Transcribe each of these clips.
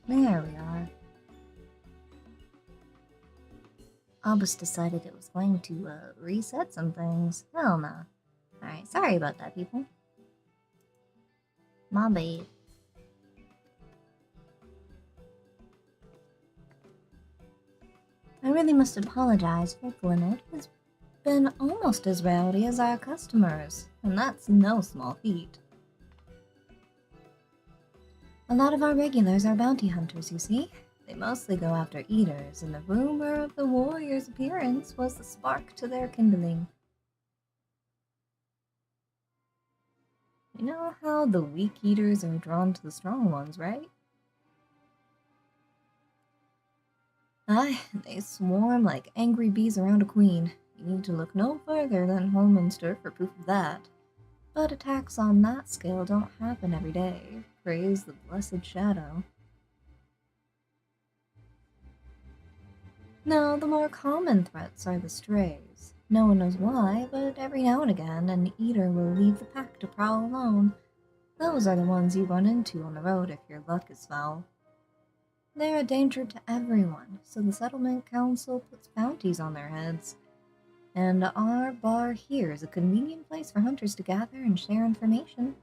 There we are. Albus decided it was going to reset some things. Hell no. Alright, sorry about that, people. My bad. I really must apologize for Glennet. It's been almost as rowdy as our customers, and that's no small feat. A lot of our regulars are bounty hunters, you see. They mostly go after eaters, and the rumor of the warrior's appearance was the spark to their kindling. You know how the weak eaters are drawn to the strong ones, right? Aye, they swarm like angry bees around a queen. You need to look no further than Holminster for proof of that. But attacks on that scale don't happen every day. Praise the blessed shadow. No, the more common threats are the strays. No one knows why, but every now and again an eater will leave the pack to prowl alone. Those are the ones you run into on the road if your luck is foul. They're a danger to everyone, so the settlement council puts bounties on their heads. And our bar here is a convenient place for hunters to gather and share information.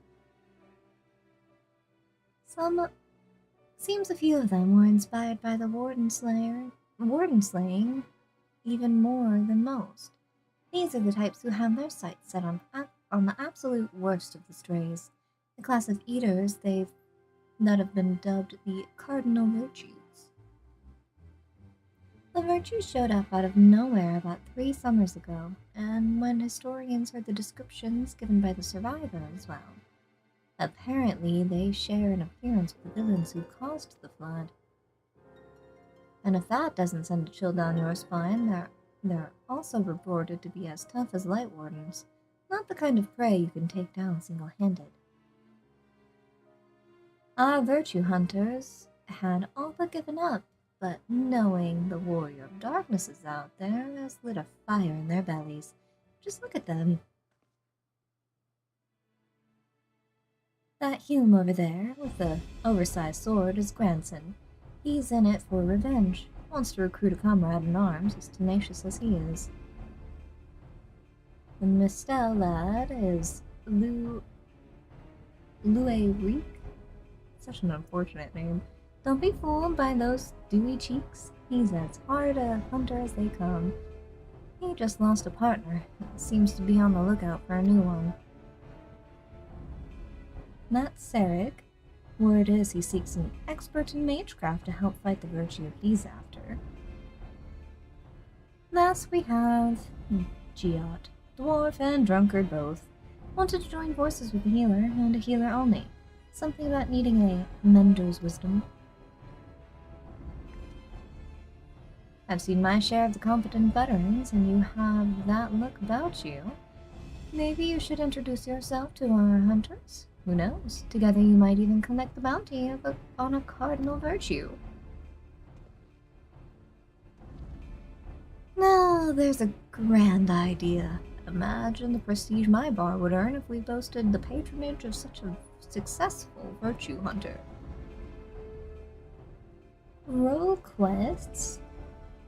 Seems a few of them were inspired by the warden slaying even more than most. These are the types who have their sights set on the absolute worst of the strays, the class of eaters that have been dubbed the cardinal virtues. The virtues showed up out of nowhere about 3 summers ago, and when historians heard the descriptions given by the survivors, well, apparently they share an appearance with the villains who caused the flood. And if that doesn't send a chill down your spine, they're also reported to be as tough as light wardens, not the kind of prey you can take down single-handed. Our virtue hunters had all but given up, but knowing the warrior of darkness is out there has lit a fire in their bellies. Just look at them. That Hume over there, with the oversized sword, is Granson. He's in it for revenge. Wants to recruit a comrade in arms, as tenacious as he is. The Mistel lad is Louis Reek. Such an unfortunate name. Don't be fooled by those dewy cheeks. He's as hard a hunter as they come. He just lost a partner. Seems to be on the lookout for a new one. That's Sarek. Word is he seeks an expert in magecraft to help fight the virtue he's after. Last we have Giot, dwarf and drunkard both. Wanted to join forces with a healer, and a healer only. Something about needing a mentor's wisdom. I've seen my share of the competent veterans, and you have that look about you. Maybe you should introduce yourself to our hunters? Who knows? Together you might even collect the bounty on a cardinal virtue. Now, there's a grand idea. Imagine the prestige my bar would earn if we boasted the patronage of such a successful virtue hunter. Role quests.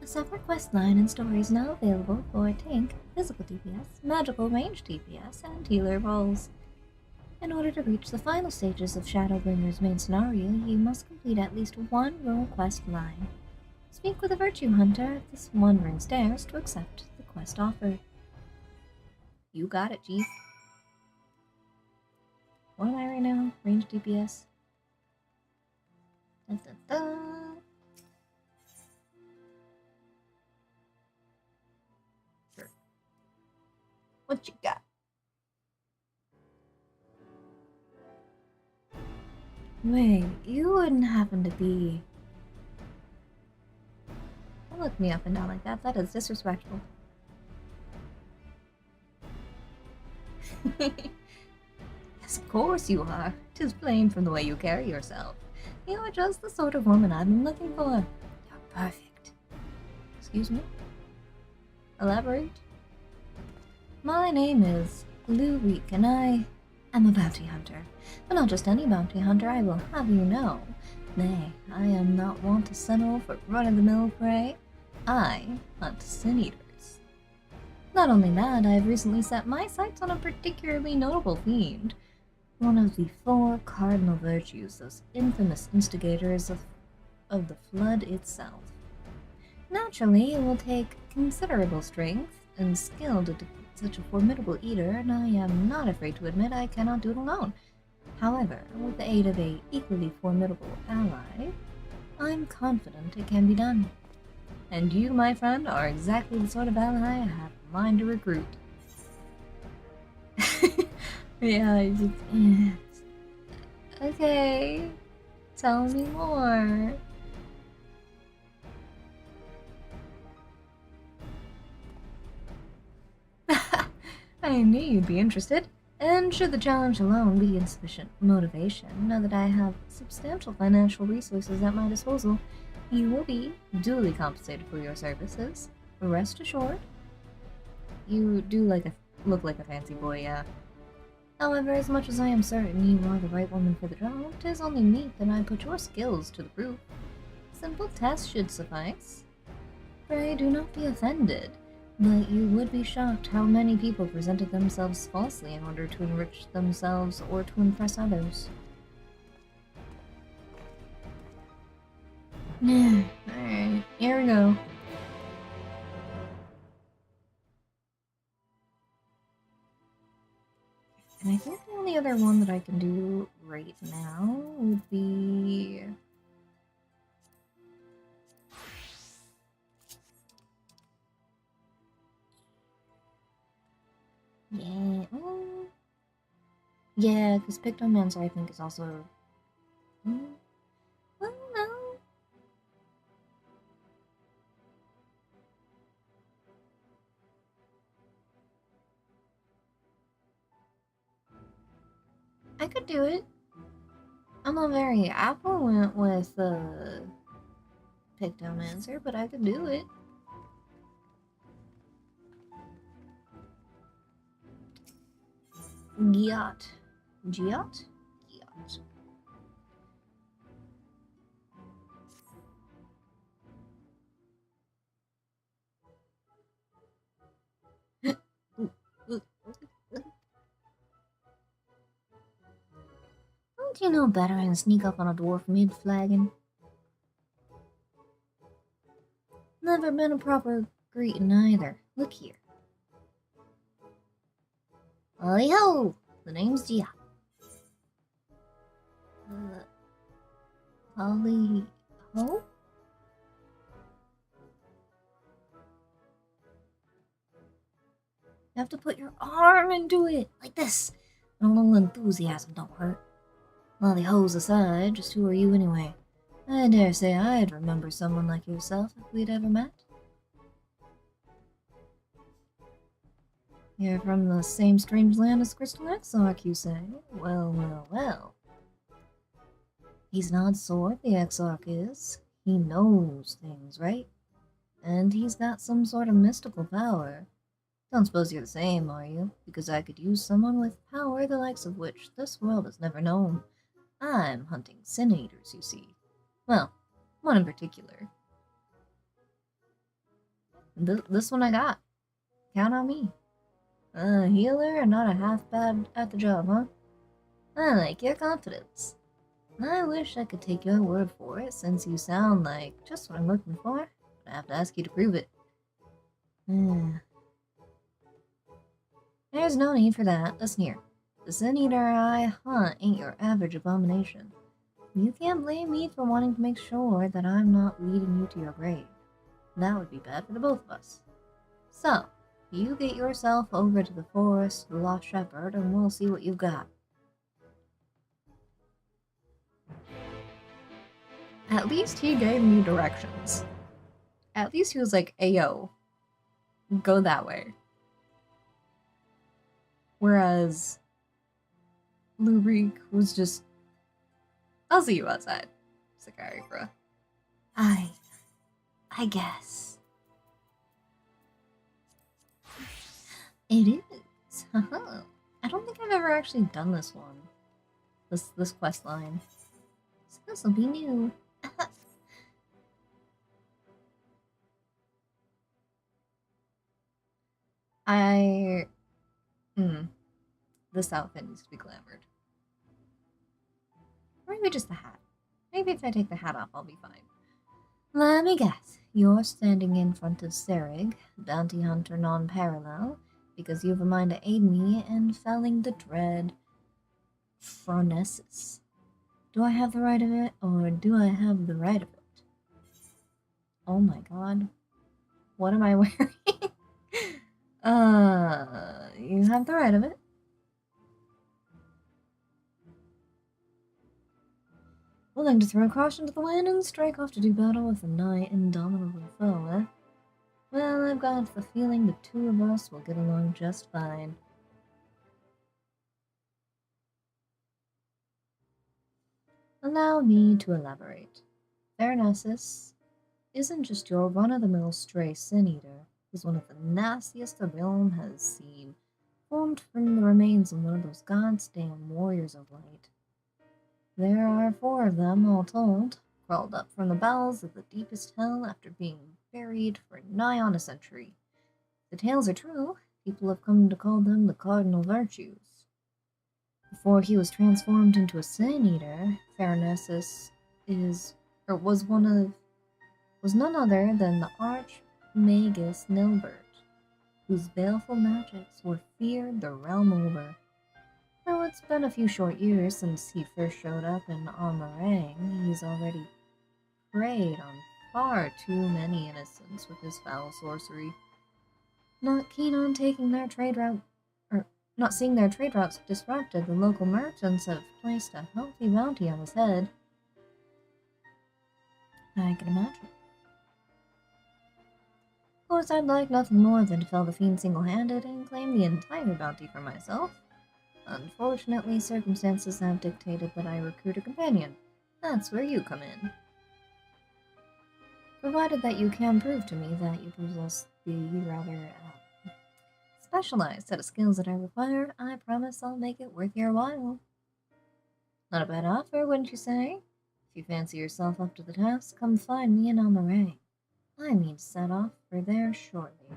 A separate quest line and story is now available for tank, physical DPS, magical range DPS, and healer roles. In order to reach the final stages of Shadowbringers' main scenario, you must complete at least one role quest line. Speak with a virtue hunter if this wandering dares to accept the quest offered. You got it, Chief. What am I right now? Range DPS? Da, da, da. Sure. What you got? Wait, you wouldn't happen to be... Don't look me up and down like that. That is disrespectful. Yes, of course you are. 'Tis plain from the way you carry yourself. You are just the sort of woman I've been looking for. You're perfect. Excuse me? Elaborate? My name is Lou Reek, and I am a bounty hunter. But not just any bounty hunter, I will have you know. Nay, I am not wont to settle for run-of-the-mill prey. I hunt sin eaters. Not only that, I have recently set my sights on a particularly notable fiend, one of the 4 cardinal virtues, those infamous instigators of the flood itself. Naturally, it will take considerable strength and skill to defeat such a formidable eater, and I am not afraid to admit I cannot do it alone. However, with the aid of an equally formidable ally, I'm confident it can be done. And you, my friend, are exactly the sort of ally I have in mind to recruit. Yeah, okay. Tell me more. I knew you'd be interested. And should the challenge alone be insufficient motivation, now that I have substantial financial resources at my disposal, you will be duly compensated for your services. Rest assured. You do look like a fancy boy, yeah. However, as much as I am certain you are the right woman for the job, 'tis only meet that I put your skills to the proof. Simple tests should suffice. Pray do not be offended, but you would be shocked how many people presented themselves falsely in order to enrich themselves or to impress others. Alright, here we go. And I think the only other one that I can do right now would be... Yeah, yeah, because Pictomancer I think is also... Well, no. I could do it. I'm not very affluent with Pictomancer, but I could do it. Giat. Giat? Giat. Don't you know better than sneak up on a dwarf mid-flagging? Never been a proper greeting either. Look here. Hey-ho! The name's Gia. Holly-ho? You have to put your arm into it, like this. A little enthusiasm don't hurt. Lolly-hoes aside, just who are you anyway? I dare say I'd remember someone like yourself if we'd ever met. You're from the same strange land as Crystal Exarch, you say? Well, well, well. He's an odd sort, the Exarch is. He knows things, right? And he's got some sort of mystical power. Don't suppose you're the same, are you? Because I could use someone with power the likes of which this world has never known. I'm hunting sin eaters, you see. Well, one in particular. This one I got. Count on me. A healer and not a half bad at the job, huh? I like your confidence. I wish I could take your word for it, since you sound like just what I'm looking for. But I have to ask you to prove it. There's no need for that. Listen here. The sin eater I hunt ain't your average abomination. You can't blame me for wanting to make sure that I'm not leading you to your grave. That would be bad for the both of us. So, you get yourself over to the forest, the Lost Shepherd, and we'll see what you've got. At least he gave me directions. At least he was like, ayo, go that way. Whereas Lubric was just, I'll see you outside. Sakari, bruh. I guess. It is. I don't think I've ever actually done this one. This quest line. This'll be new. I... This outfit needs to be glamored. Or maybe just the hat. Maybe if I take the hat off, I'll be fine. Let me guess. You're standing in front of Serig, bounty hunter non-parallel, because you've a mind to aid me in felling the dread Phronesis. Do I have the right of it, or do I have the right of it? Oh my god. What am I wearing? You have the right of it. Willing to throw caution to the wind and strike off to do battle with a nigh indomitable foe, eh? Well, I've got the feeling the two of us will get along just fine. Allow me to elaborate. Phronesis isn't just your run-of-the-mill stray sin-eater. He's one of the nastiest the realm has seen, formed from the remains of one of those goddamn warriors of light. There are 4 of them, all told, crawled up from the bowels of the deepest hell after being buried for nigh on a century. If the tales are true, people have come to call them the cardinal virtues. Before he was transformed into a sin-eater, Phronesis was none other than the Archmagus Nilbert, whose baleful magics were feared the realm over. Though it's been a few short years since he first showed up in Amarang, he's already preyed on far too many innocents with his foul sorcery. Not keen on taking their trade route, or not seeing their trade routes disrupted, the local merchants have placed a healthy bounty on his head. I can imagine. Of course, I'd like nothing more than to fell the fiend single-handed and claim the entire bounty for myself. Unfortunately, circumstances have dictated that I recruit a companion. That's where you come in. Provided that you can prove to me that you possess the rather specialized set of skills that I require, I promise I'll make it worth your while. Not a bad offer, wouldn't you say? If you fancy yourself up to the task, come find me in Amarang. I mean to set off for there shortly.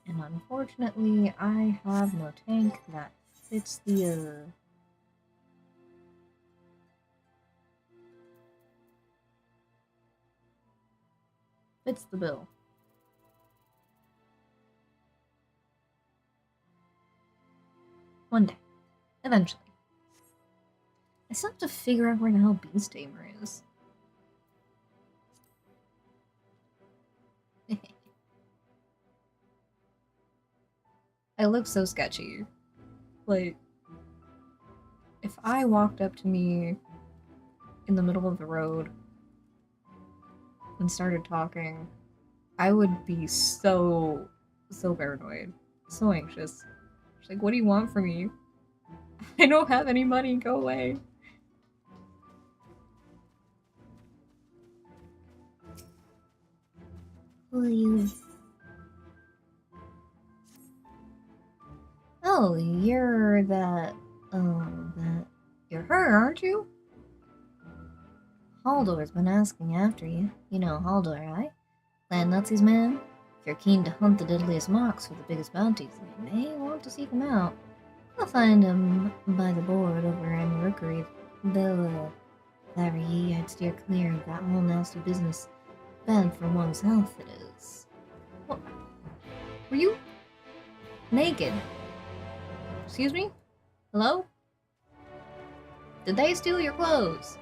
And unfortunately, I have no tank that fits the, fits the bill. One day. Eventually. I still have to figure out where the hell Beast Tamer is. I look so sketchy. Like, if I walked up to me in the middle of the road and started talking, I would be so paranoid. So anxious. She's like, what do you want from me? I don't have any money, go away. Who are you? Oh, you're you're her, aren't you? Haldor's been asking after you. You know Haldor, right? Clan Nutsies man? If you're keen to hunt the deadliest marks for the biggest bounties, you may want to seek him out. I'll find him by the board over in Rookery. Though, if ye, I'd steer clear of that whole nasty business. Bad for one's health, it is. What? Were you naked? Excuse me? Hello? Did they steal your clothes?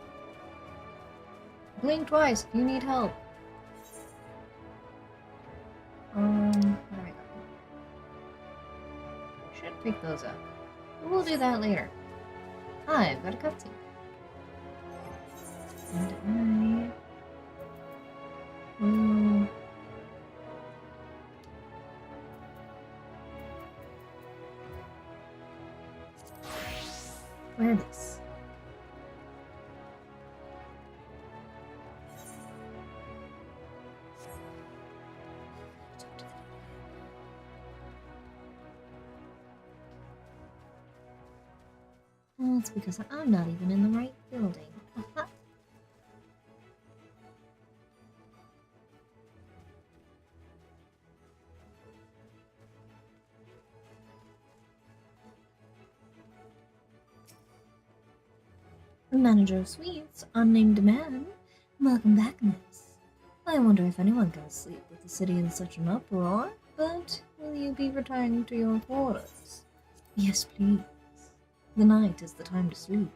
Blink twice if you need help. Where am I going? Should pick those up. We'll do that later. Hi, I've got a cutscene. And I will wear this. Well, it's because I'm not even in the right building. Aha. Manager of Suites, unnamed man. Welcome back, miss. I wonder if anyone can sleep with the city in such an uproar, but will you be retiring to your quarters? Yes, please. The night is the time to sleep.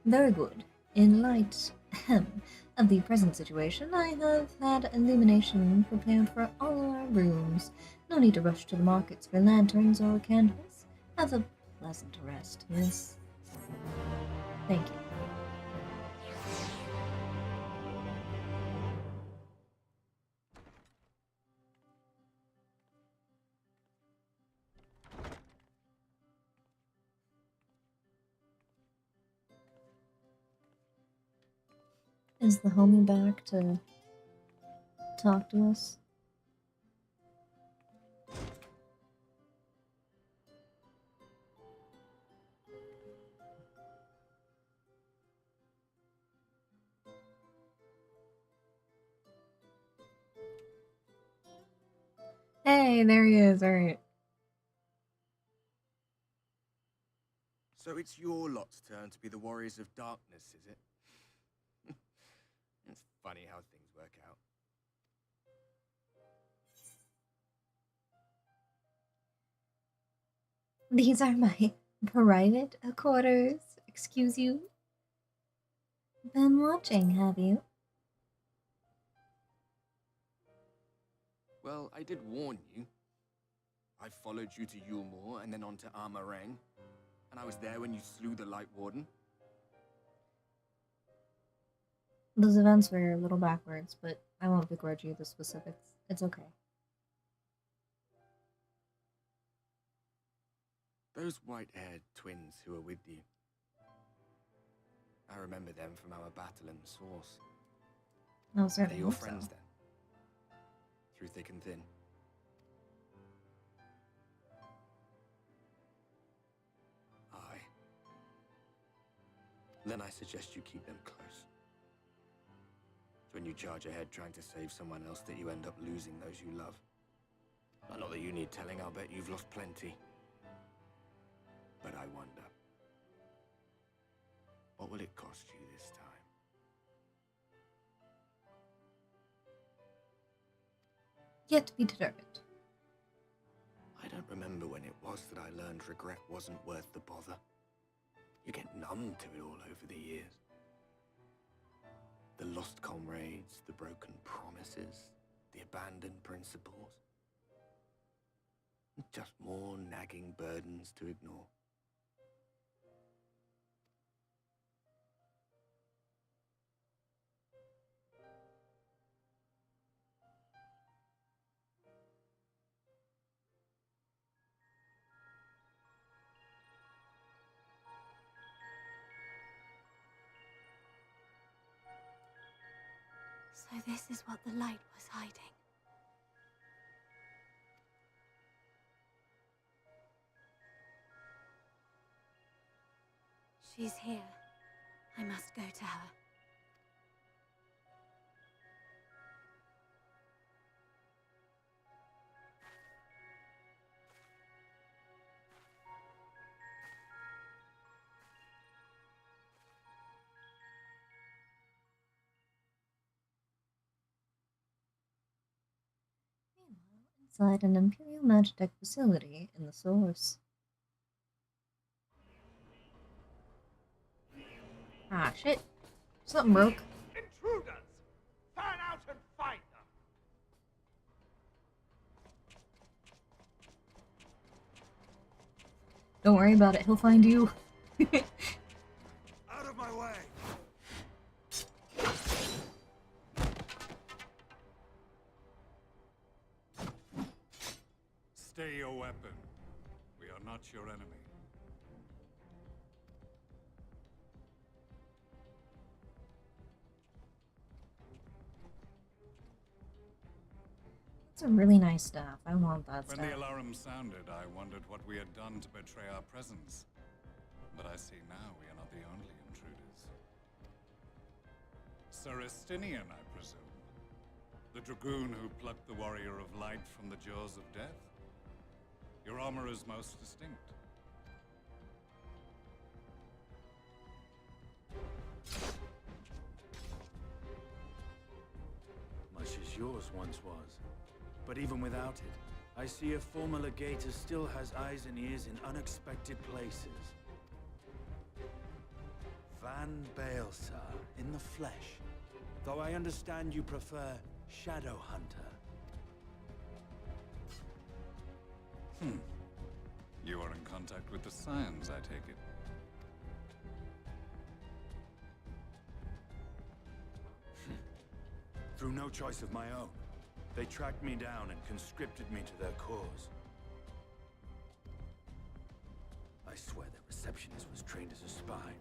Very good. In light of the present situation, I have had illumination prepared for all our rooms. No need to rush to the markets for lanterns or candles. Have a pleasant rest, miss. Thank you. Is the homie back to talk to us? Hey, there he is. All right. So it's your lot's turn to be the Warriors of Darkness, is it? It's funny how things work out. These are my private quarters. Excuse you? Been watching, have you? Well, I did warn you. I followed you to Yulmore and then on to Armarang. And I was there when you slew the Light Warden. Those events were a little backwards, but I won't begrudge you the specifics. It's okay. Those white-haired twins who were with you. I remember them from our battle in the Source. No, Are certainly they your hope friends so. then? Through thick and thin? Aye. Then I suggest you keep them close. It's when you charge ahead trying to save someone else that you end up losing those you love. Not that you need telling, I'll bet you've lost plenty. But I wonder, what will it cost you this time? Yet to be determined. I don't remember when it was that I learned regret wasn't worth the bother. You get numb to it all over the years. The lost comrades, the broken promises, the abandoned principles. Just more nagging burdens to ignore. So this is what the light was hiding. She's here. I must go to her. Meanwhile, inside an Imperial Magitech facility in the Source. Ah, shit. Something broke. Intruders! Fan out and find them! Don't worry about it, he'll find you. Out of my way! Stay your weapon. We are not your enemy. It's a really nice stuff. I want that When stuff. the alarm sounded, I wondered what we had done to betray our presence. But I see now we are not the only intruders. Sir Estinian, I presume. The dragoon who plucked the warrior of light from the jaws of death? Your armor is most distinct. Much as yours once was. But even without it, I see a former legator still has eyes and ears in unexpected places. Van Baelsar, in the flesh. Though I understand you prefer Shadow Hunter. You are in contact with the Scions, I take it. Through no choice of my own. They tracked me down and conscripted me to their cause. I swear that receptionist was trained as a spy.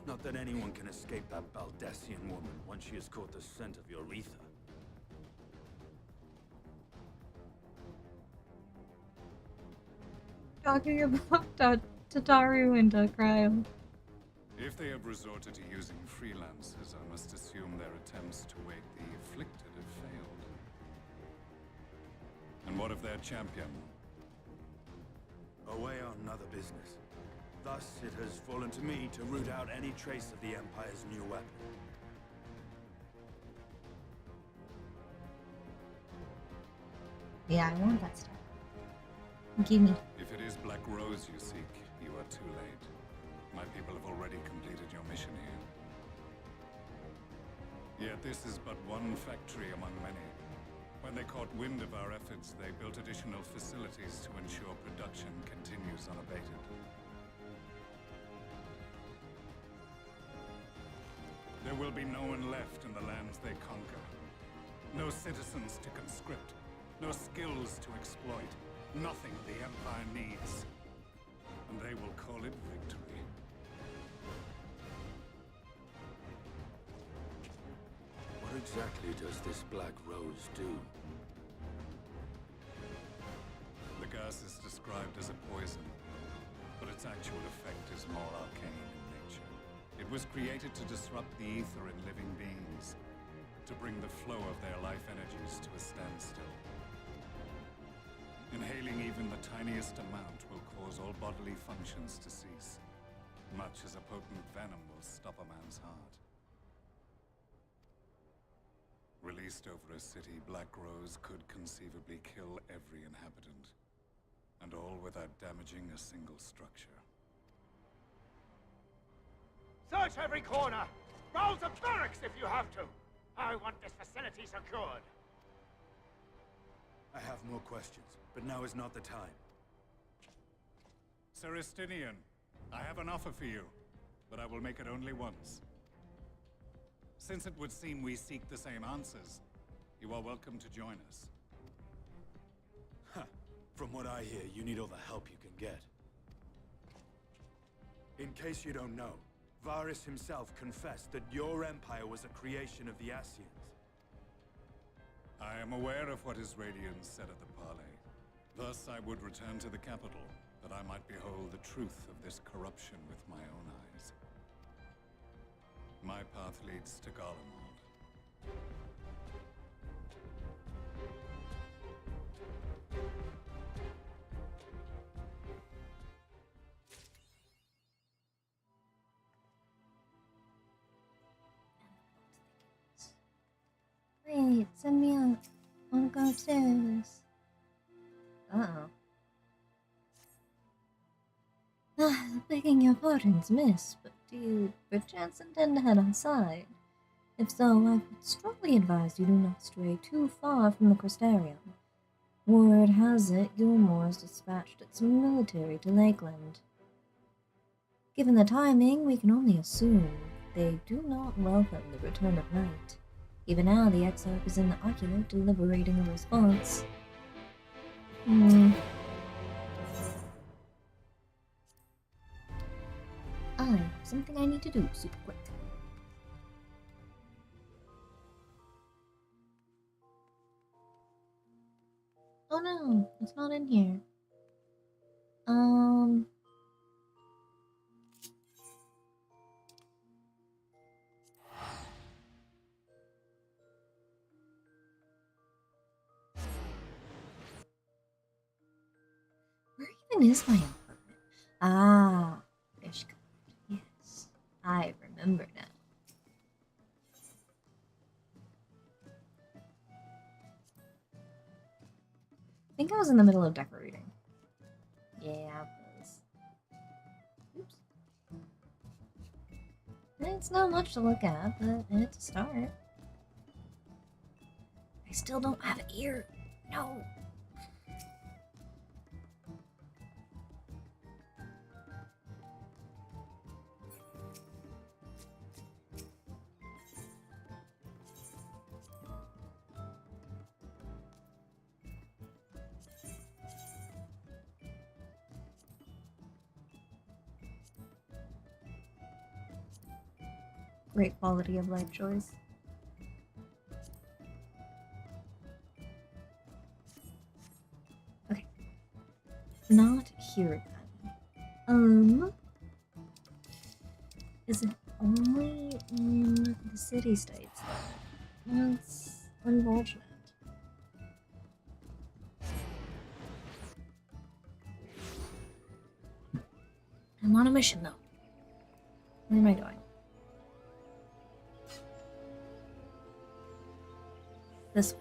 Not that anyone can escape that Baldessian woman once she has caught the scent of your ether. Talking about Tataru and Cryo. If they have resorted to using freelancers, I must assume their attempts to wake the afflicted have failed. And what of their champion? Away on other business. Thus, it has fallen to me to root out any trace of the Empire's new weapon. Yeah, I want that stuff. Gimme. If it is Black Rose you seek, you are too late. My people have already completed your mission here. Yet this is but one factory among many. When they caught wind of our efforts, they built additional facilities to ensure production continues unabated. There will be no one left in the lands they conquer. No citizens to conscript. No skills to exploit. Nothing the Empire needs. And they will call it victory. What exactly does this Black Rose do? The gas is described as a poison, but its actual effect is more arcane in nature. It was created to disrupt the ether in living beings, to bring the flow of their life energies to a standstill. Inhaling even the tiniest amount will cause all bodily functions to cease, much as a potent venom will stop a man's heart. Released over a city, Black Rose could conceivably kill every inhabitant, and all without damaging a single structure. Search every corner! Rouse the barracks if you have to! I want this facility secured! I have more questions, but now is not the time. Sir Estinian, I have an offer for you, but I will make it only once. Since it would seem we seek the same answers, you are welcome to join us. Huh. From what I hear, you need all the help you can get. In case you don't know, Varys himself confessed that your empire was a creation of the Ascians. I am aware of what his Radiance said at the parley. Thus, I would return to the capital, that I might behold the truth of this corruption with my own eyes. My path leads to Garlemald. Wait, send me out. I wanna go upstairs. Uh-oh. Begging your pardons, miss, but do you perchance intend to head outside? If so, I would strongly advise you do not stray too far from the Crystarium. Word has it Gilmore has dispatched its military to Lakeland. Given the timing, we can only assume they do not welcome the return of night. Even now, the Exarch is in the Ocular deliberating a response. I have something I need to do super quick. Oh no, it's not in here. Mine is my apartment. Ah, fish card. Yes, I remember now. I think I was in the middle of decorating. Yeah, I was. Oops. It's not much to look at, but it's a start. I still don't have an ear. No. Great quality of life choice. Okay. Not here then. Is it only in the city states though? That's unfortunate. I'm on a mission though. Where am I going? This way.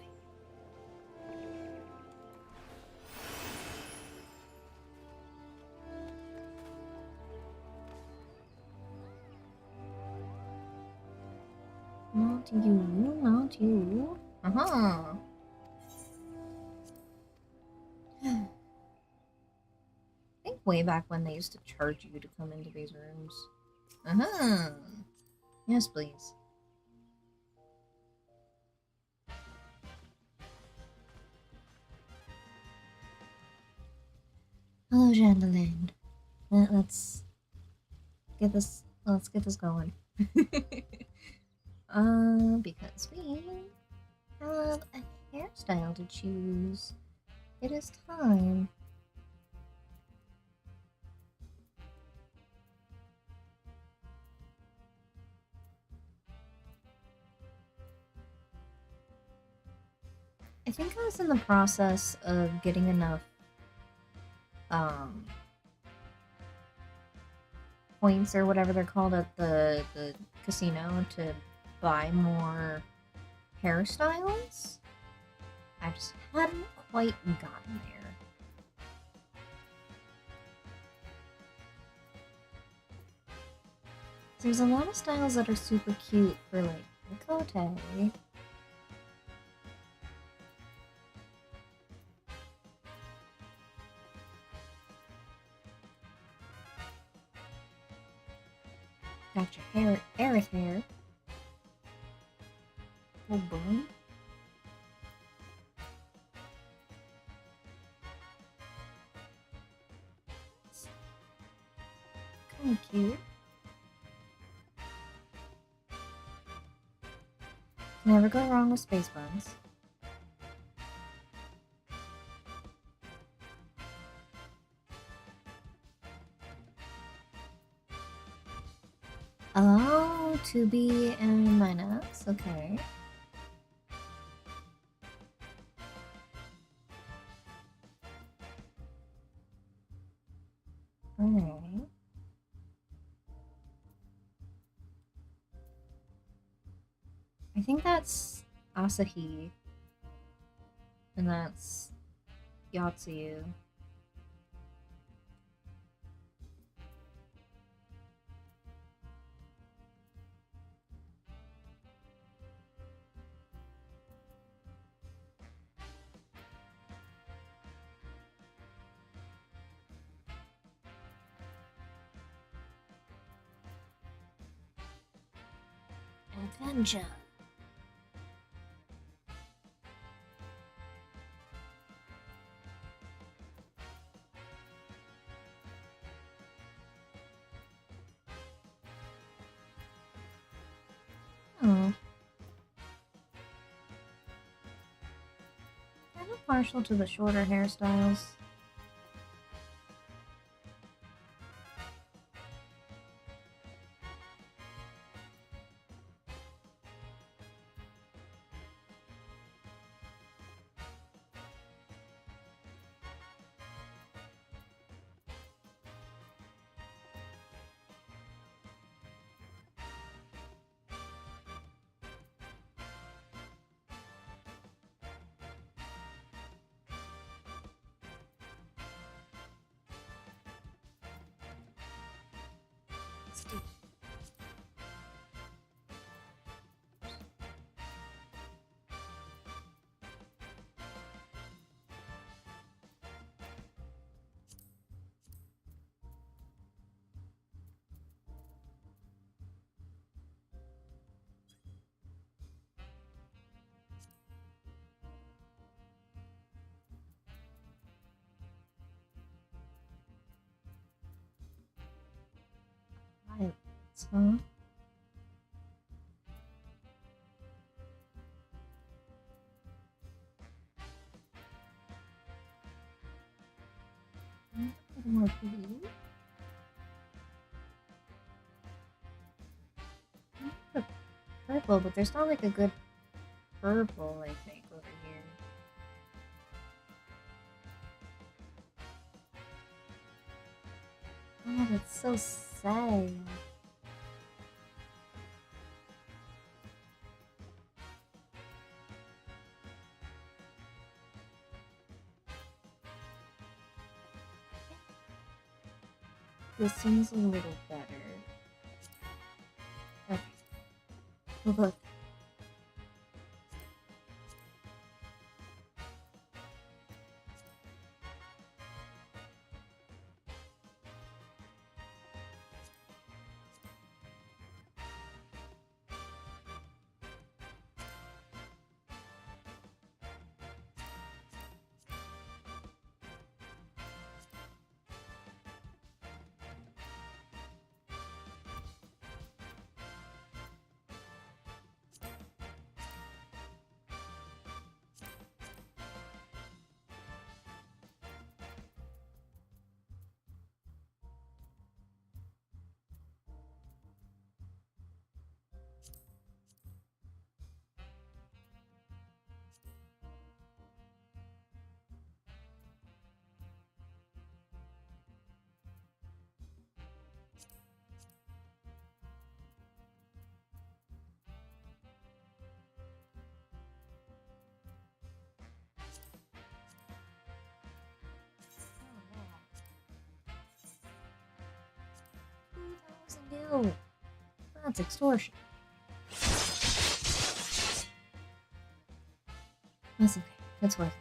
Not you, not you. Uh-huh. I think way back when they used to charge you to come into these rooms. Uh-huh. Yes, please. Hello, Chandelier. Let's get this going. Because we have a hairstyle to choose. It is time. I think I was in the process of getting enough points or whatever they're called at the casino to buy more hairstyles. I just hadn't quite gotten there. There's a lot of styles that are super cute for like the cote. Got your hair, Aerith hair. Oh, boom. Kind of cute. Never go wrong with space buns. Oh, to be and minus, okay. Alright. I think that's Asahi. And that's Yatsuyu. Adventure. Oh. I'm partial to the shorter hairstyles. huh? A little more blue. Purple, but there's not like a good purple, I think, over here. Oh, that's so sad. This one's a little better. Okay. We'll go with that. $2,000 gil. That's extortion. That's okay. That's worth it.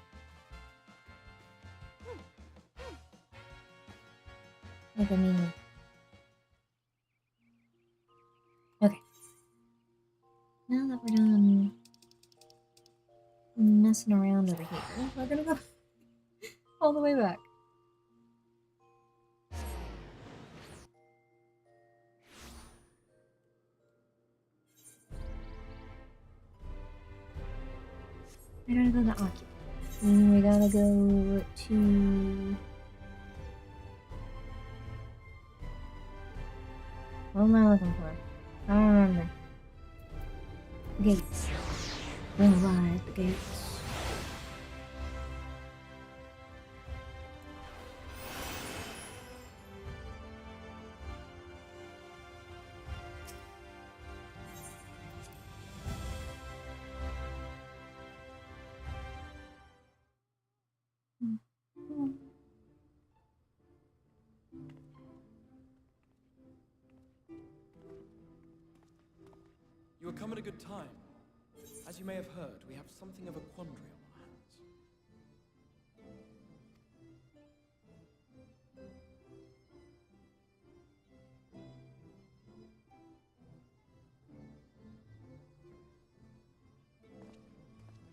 Look at me. Okay. Now that we're done messing around over here, we're gonna go all the way back. We're gonna go to Occupy. And we gotta go to... What am I looking for? I don't remember. Gates. Bring alive the gates. You have come at a good time. As you may have heard, we have something of a quandary on our hands.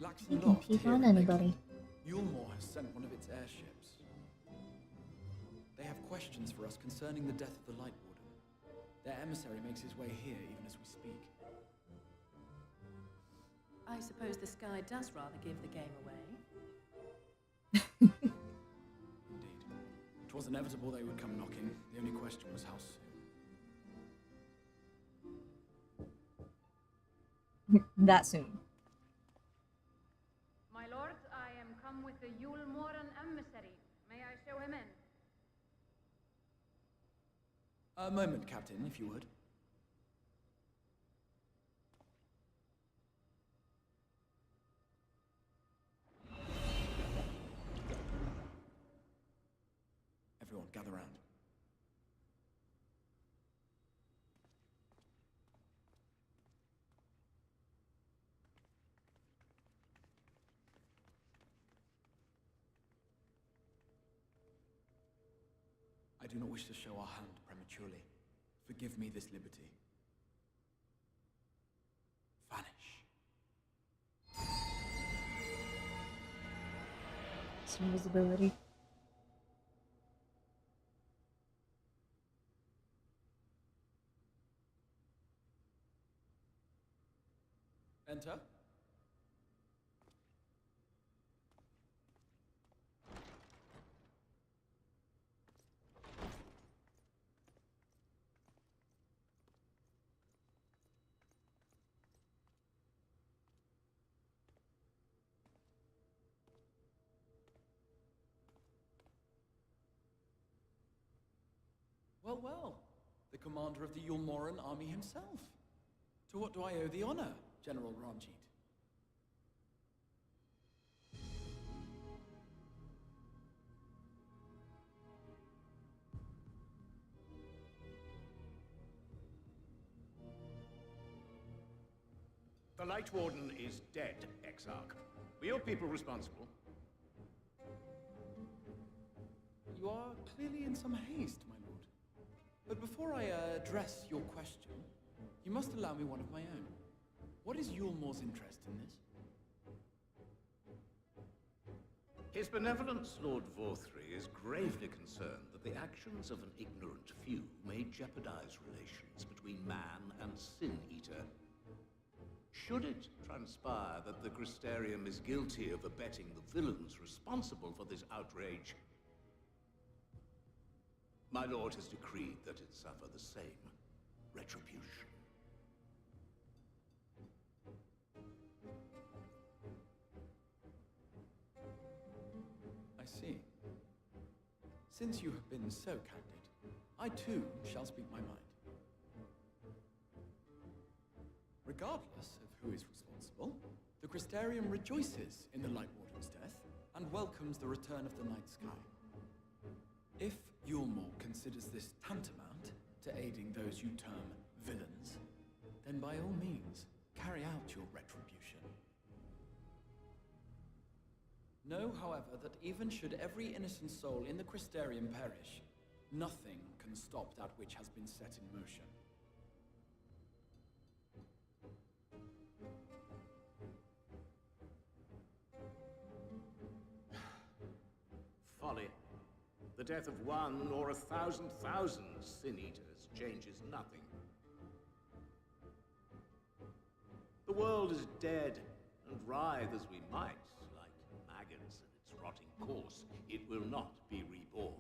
Laxon You can Loft peek here on in anybody. Yulmore has sent one of its airships. They have questions for us concerning the death of the Light Warden. Their emissary makes his way here even as we speak. I suppose the sky does rather give the game away. Indeed. It was inevitable they would come knocking. The only question was how soon. That soon. My lord, I am come with the Yulmoran emissary. May I show him in? A moment, Captain, if you would. Everyone, gather round. I do not wish to show our hand prematurely. Forgive me this liberty. Vanish. Some invisibility. Enter. Well, well. The commander of the Yulmoran army himself. To what do I owe the honor, General Ranjit? The Light Warden is dead, Exarch. Were your people responsible? You are clearly in some haste, my lord. But before I address your question, you must allow me one of my own. What is Yulmor's interest in this? His benevolence, Lord Vorthry, is gravely concerned that the actions of an ignorant few may jeopardize relations between man and Sin-Eater. Should it transpire that the Crystarium is guilty of abetting the villains responsible for this outrage, my lord has decreed that it suffer the same retribution. I see. Since you have been so candid, I too shall speak my mind. Regardless of who is responsible, the Crystarium rejoices in the Light Warden's death and welcomes the return of the night sky. If Yulmor considers this tantamount to aiding those you term villains, then by all means, carry out your retribution. Know, however, that even should every innocent soul in the Crystarium perish, nothing can stop that which has been set in motion. Folly. The death of one or 1,000 Sin-Eaters changes nothing. The world is dead, and writhe as we might, like maggots in its rotting course, it will not be reborn.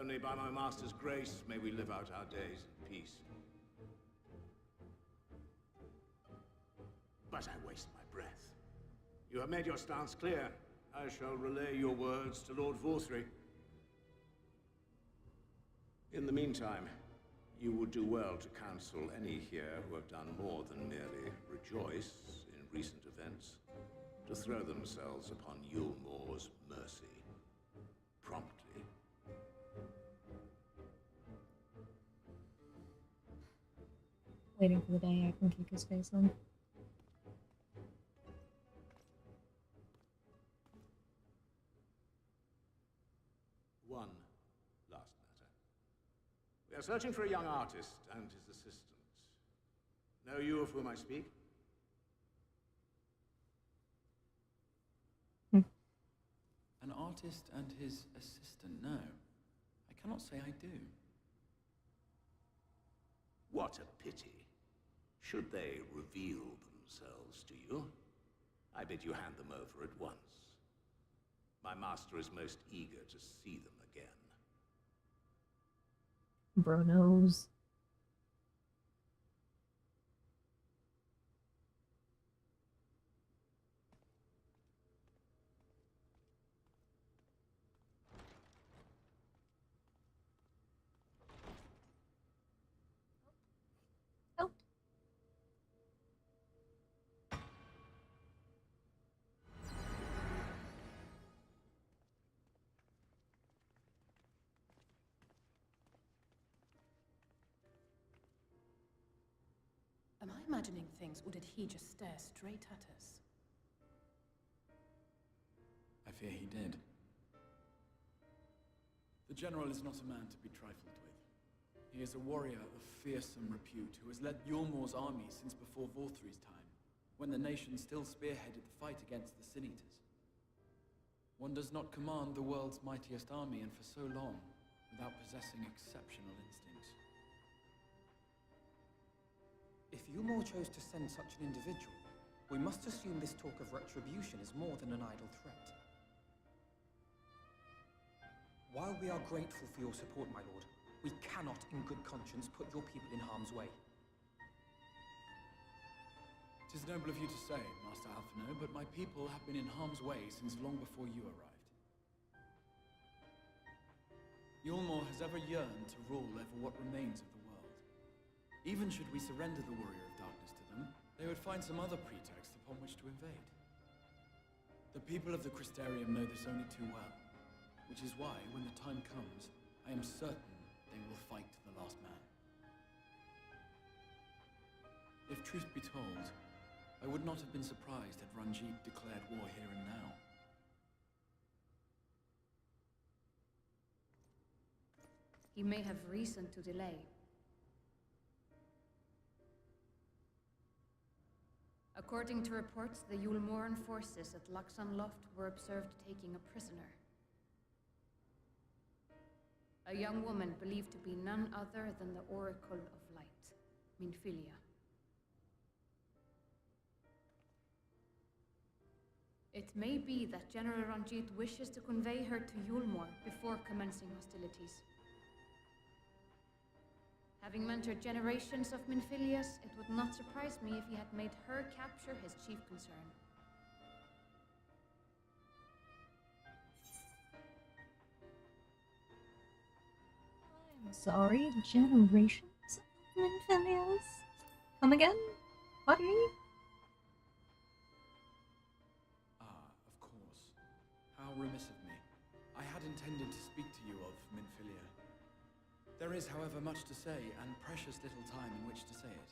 Only by my master's grace may we live out our days in peace. But I waste my breath. You have made your stance clear. I shall relay your words to Lord Vorthry. In the meantime, you would do well to counsel any here who have done more than merely rejoice in recent events, to throw themselves upon Yulmor's mercy, promptly. Waiting for the day I can kick his face in. One last matter. We are searching for a young artist and his assistant. Know you of whom I speak? An artist and his assistant, no. I cannot say I do. What a pity. Should they reveal themselves to you, I bid you hand them over at once. My master is most eager to see them again. Bro knows. Oh. Am I imagining things, or did he just stare straight at us? I fear he did. The General is not a man to be trifled with. He is a warrior of fearsome repute who has led Yulmor's army since before Vorthry's time, when the nation still spearheaded the fight against the Sin-Eaters. One does not command the world's mightiest army, and for so long, without possessing exceptional instinct. If Yulmor chose to send such an individual, We must assume this talk of retribution is more than an idle threat. While we are grateful for your support, my lord, we cannot in good conscience put your people in harm's way. It is noble of you to say, Master Alphino, but my people have been in harm's way since long before you arrived. Yulmore has ever yearned to rule over what remains of the world. Even should we surrender the Warrior of Darkness to them, they would find some other pretext upon which to invade. The people of the Crystarium know this only too well, which is why, when the time comes, I am certain they will fight to the last man. If truth be told, I would not have been surprised had Ranjit declared war here and now. He may have reason to delay. According to reports, the Yulmoran forces at Laxan Loft were observed taking a prisoner. A young woman believed to be none other than the Oracle of Light, Minfilia. It may be that General Ranjit wishes to convey her to Yulmore before commencing hostilities. Having mentored generations of Minfilias, it would not surprise me if he had made her capture his chief concern. I'm sorry, generations of Minfilias? Come again? Pardon me? Of course. How remiss of me. I had intended to speak to you of Minfilia. There is, however, much to say, and precious little time in which to say it.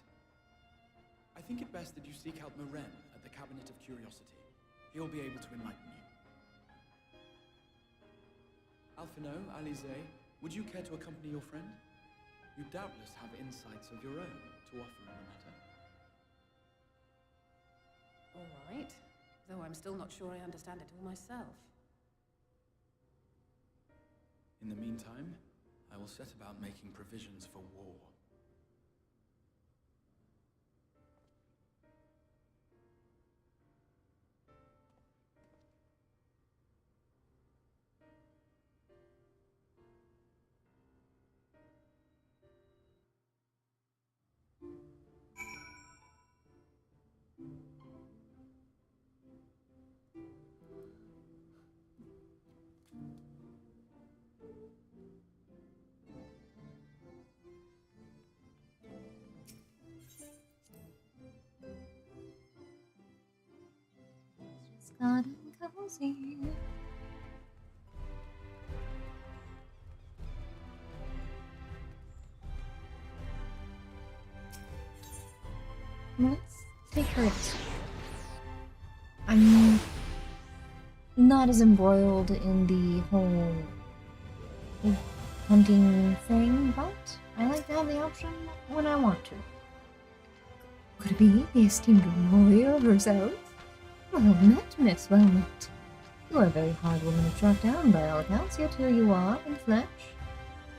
I think it best that you seek out Maren at the Cabinet of Curiosity. He'll be able to enlighten you. Alphino, Alize, would you care to accompany your friend? You doubtless have insights of your own to offer in the matter. All right, though I'm still not sure I understand it all myself. In the meantime, I will set about making provisions for war. Gotten cozy. Let's take her this way. I'm not as embroiled in the whole hunting thing, but I like to have the option when I want to. Could it be the esteemed warrior herself? Well met, Miss, well met. You are a very hard woman to track down by all accounts, yet here you are, in flesh.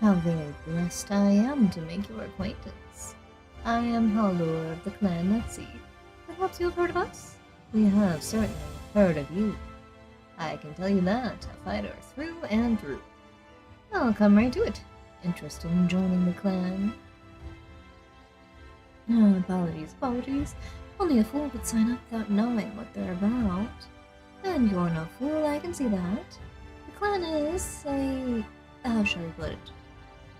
How very blessed I am to make your acquaintance. I am Halor of the clan Letzi. Perhaps you have heard of us? We have certainly heard of you. I can tell you that, a fighter through and through. I'll come right to it. Interested in joining the clan? Apologies. Only a fool would sign up without knowing what they're about. And you're no fool, I can see that. The clan is a... how shall we put it?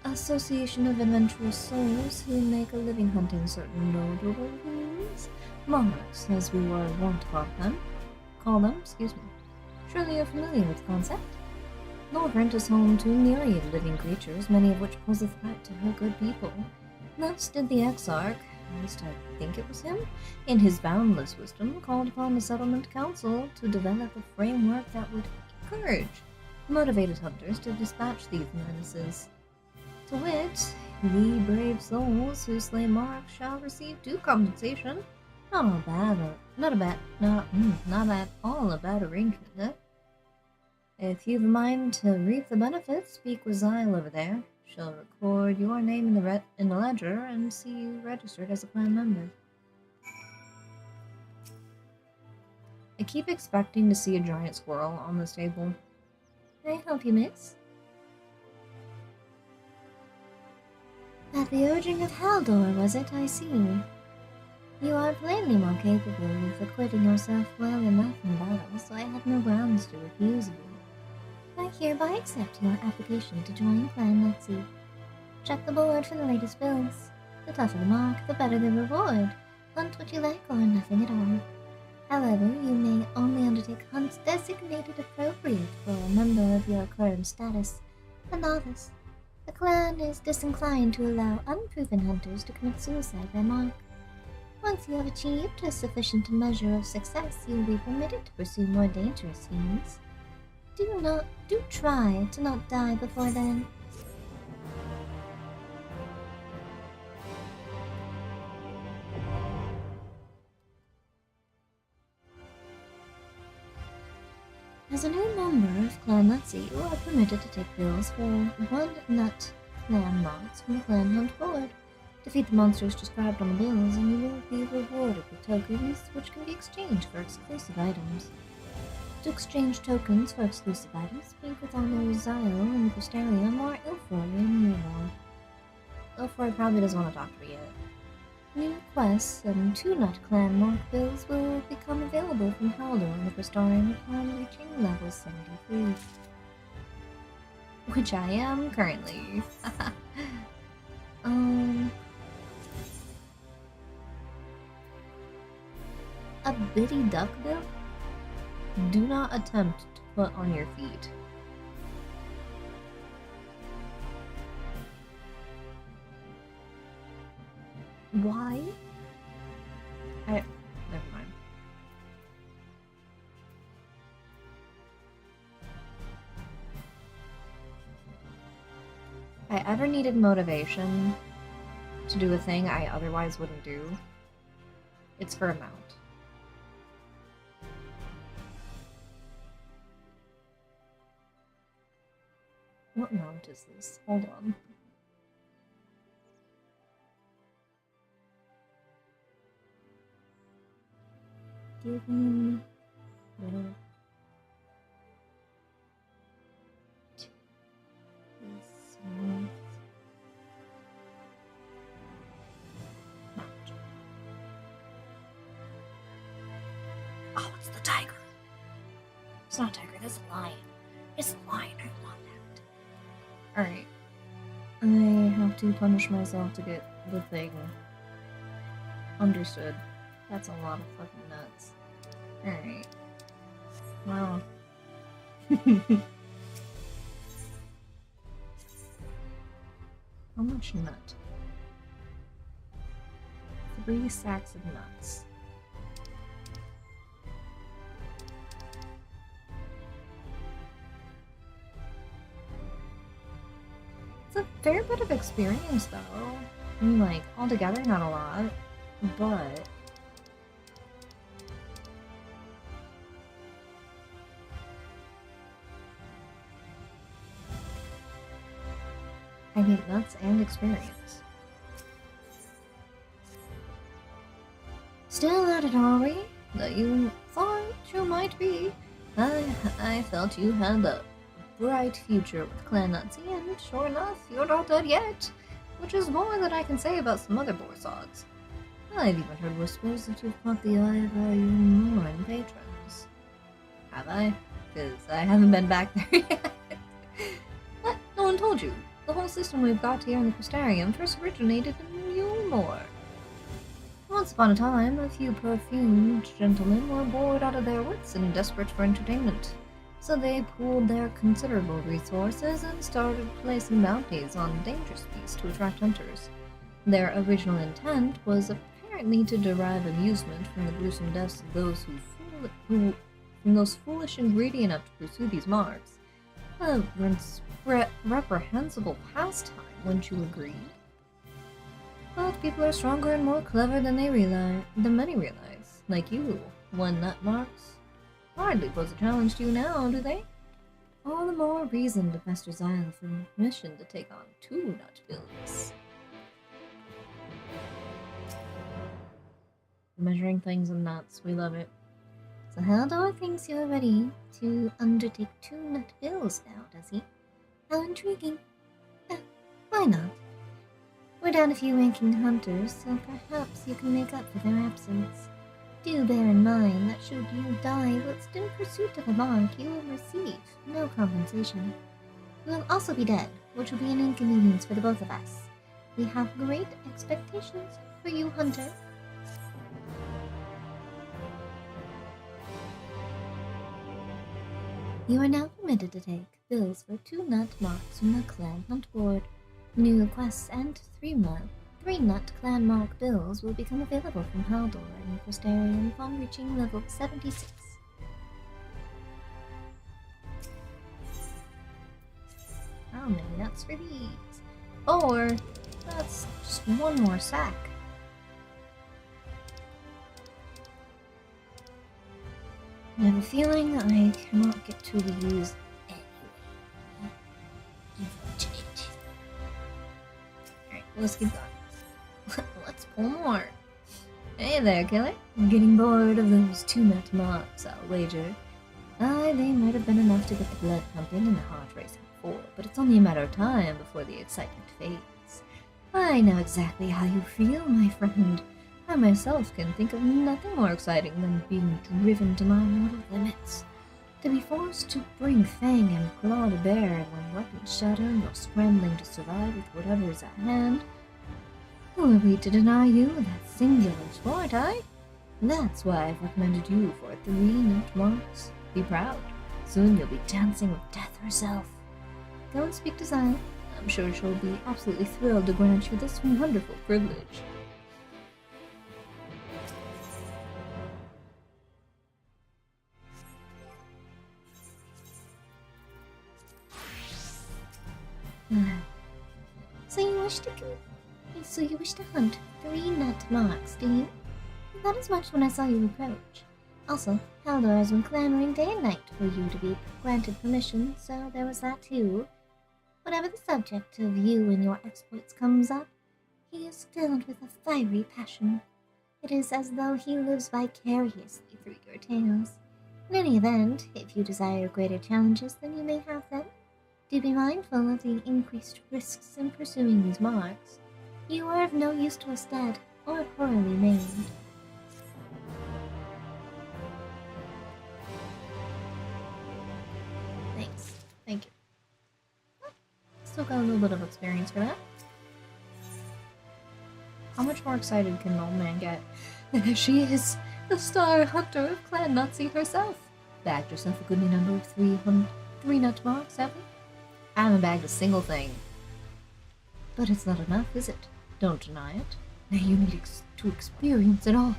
Association of adventurous souls who make a living hunting certain notable things. Monarchs, as we were wont to call them. Surely you're familiar with the concept? Norvrent is home to myriad living creatures, many of which pose a threat to her good people. Thus did the Exarch, at least I think it was him, in his boundless wisdom, called upon the Settlement Council to develop a framework that would encourage motivated hunters to dispatch these menaces. To wit, we brave souls who slay monarchs shall receive due compensation. Not at all a bad arrangement, eh? If you've a mind to reap the benefits, speak with Zyle over there. She'll record your name in the ledger and see you registered as a clan member. I keep expecting to see a giant squirrel on this table. Can I help you, miss? At the urging of Haldor, was it? I see. You are plainly more capable of acquitting yourself well enough in battle, so I have no grounds to refuse you. I hereby accept your application to join Clan Nazi. Check the board for the latest bills. The tougher the mark, the better the reward. Hunt what you like or nothing at all. However, you may only undertake hunts designated appropriate for a member of your current status, a novice. The clan is disinclined to allow unproven hunters to commit suicide by mark. Once you have achieved a sufficient measure of success, you will be permitted to pursue more dangerous schemes. Do try to not die before then. As a new member of Clan Nazi, you are permitted to take bills for 1 nut clan mods from the Clan Hunt board. Defeat the monsters described on the bills, and you will be rewarded with tokens, which can be exchanged for exclusive items. To exchange tokens for exclusive items, speak with either Zyle in the Crystarium or Ilfroy in Newell. Ilfroy probably doesn't want to talk to me yet. New quests and 2-nut clan mark bills will become available from Haldor in the Crystarium upon reaching level 73. Which I am currently. A bitty duck bill? Do not attempt to put on your feet. Why? Never mind. If I ever needed motivation to do a thing I otherwise wouldn't do, it's for a mount. What mount is this? Hold on. Give me... Oh, it's the tiger. It's not a tiger, that's a lion. It's a lion, I want that. Alright. I have to punish myself to get the thing. Understood. That's a lot of fucking nuts. Alright. Wow. How much nut? 3 sacks of nuts. It's a fair bit of experience, though. I mean, like, altogether not a lot, but... I get nuts and experience. Still at it, are we? Though you thought you might be. I felt you had a bright future with Clan Nazi, and sure enough, you're not dead yet. Which is more than I can say about some other borsods. I've even heard whispers that you've caught the eye of our Umoran patrons. Have I? Because I haven't been back there yet. What? No one told you? The whole system we've got here in the Crystarium first originated in Umoor. Once upon a time, a few perfumed gentlemen were bored out of their wits and desperate for entertainment. So they pooled their considerable resources and started placing bounties on dangerous beasts to attract hunters. Their original intent was apparently to derive amusement from the gruesome deaths of those who from those foolish and greedy enough to pursue these marks. A reprehensible pastime, wouldn't you agree? But people are stronger and more clever than many realize. Like you, 1 nut marks hardly pose a challenge to you now, do they? All the more reason to Master Zyle for permission to take on 2 nut bills. Measuring things in nuts, we love it. It's So Haldor thinks you're ready to undertake 2 nut bills now, does he? How intriguing. Why not? We're down a few ranking hunters, so perhaps you can make up for their absence. Do bear in mind that should you die whilst in pursuit of a mark, you will receive no compensation. You will also be dead, which will be an inconvenience for the both of us. We have great expectations for you, Hunter. You are now permitted to take bills for 2 nut marks from the clan hunt board. New quests and 3 nut clan mark bills will become available from Haldor and Crystarium upon reaching level 76. How many nuts for these? Or that's just 1 more sack. I have a feeling I cannot get to use anyway. Alright, let's keep going. Let's pull more. Hey there, killer. I'm getting bored of those 2 nut marks, I'll wager. They might have been enough to get the blood pumping and the heart racing before, but it's only a matter of time before the excitement fades. I know exactly how you feel, my friend. I myself can think of nothing more exciting than being driven to my mortal limits. To be forced to bring fang and claw to bear when weapons shatter and you're scrambling to survive with whatever is at hand. Who are we to deny you that singular sport, eh? That's why I've recommended you for 3 nut marks. Be proud. Soon you'll be dancing with death herself. Go and speak to Zion. I'm sure she'll be absolutely thrilled to grant you this wonderful privilege. So you wish to hunt 3 nut marks, do you? Not as much when I saw you approach. Also, Haldor has been clamoring day and night for you to be granted permission, so there was that too. Whenever the subject of you and your exploits comes up, he is filled with a fiery passion. It is as though he lives vicariously through your tales. In any event, if you desire greater challenges, then you may have them. Do be mindful of the increased risks in pursuing these marks. You are of no use to us dead, or poorly maimed. Thanks. Thank you. Still got a little bit of experience for that. How much more excited can an old man get than she is the star hunter of Clan Nazi herself? Bagged herself a goodly number of 3 nut marks, have we? I haven't bagged a single thing. But it's not enough, is it? Don't deny it. Now you need to experience it all.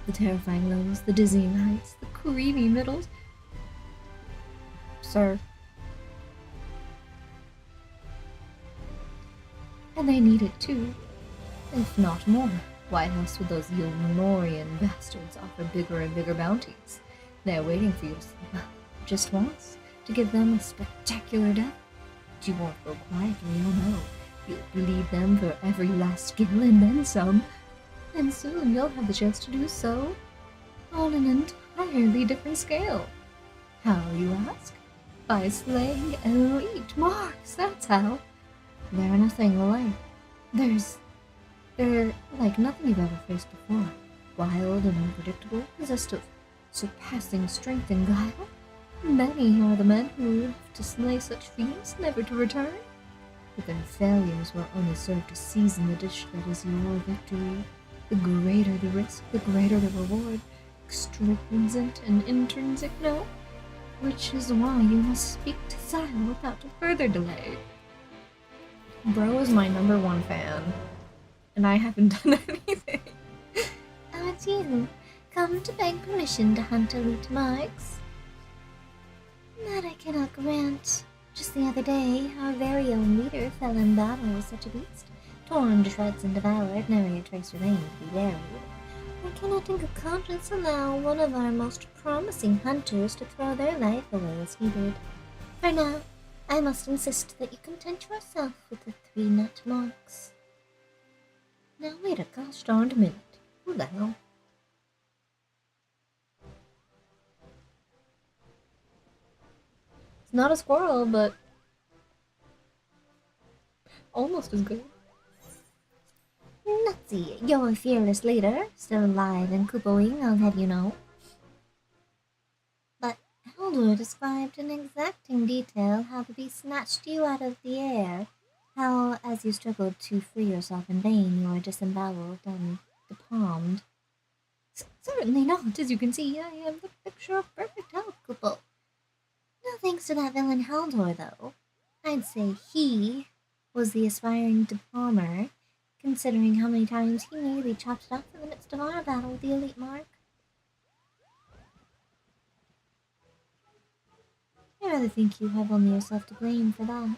The terrifying lows, the dizzying heights, the creamy middles. Sir. And they need it too. If not more. Why else would those Yulnorian bastards offer bigger and bigger bounties? They're waiting for you to slip up just once, to give them a spectacular death. But you won't go quietly, you'll know. You'll bleed them for every last skill and then some. And soon you'll have the chance to do so on an entirely different scale. How, you ask? By slaying elite marks, that's how. They're nothing alike. They're like nothing you've ever faced before. Wild and unpredictable, possessed of surpassing strength and guile. Many are the men who live to slay such fiends, never to return. But their failures will only serve to season the dish that is your victory. The greater the risk, the greater the reward. Extrinsic and intrinsic, no? Which is why you must speak to Sile without further delay. Bro is my #1 fan, and I haven't done anything. Oh, it's you. Come to beg permission to hunt elite marks. That I cannot grant. Just the other day, our very own leader fell in battle with such a beast. Torn to shreds and devoured, nary a trace remained to be buried. I cannot in good conscience allow one of our most promising hunters to throw their life away as he did. For now, I must insist that you content yourself with the 3 nut marks. Now wait a gosh darned minute. Who the hell? It's not a squirrel, but almost as good. Nutsy, your fearless leader, still alive and Koopoing, I'll have you know. But Haldor described in exacting detail how the beast snatched you out of the air, how, as you struggled to free yourself in vain, you were disemboweled and depalmed. Certainly not. As you can see, I am the picture of perfect health, Koopo. No thanks to that villain Haldor, though. I'd say he was the aspiring depalmer, considering how many times he nearly chopped it off in the midst of our battle with the elite mark. I rather think you have only yourself to blame for that.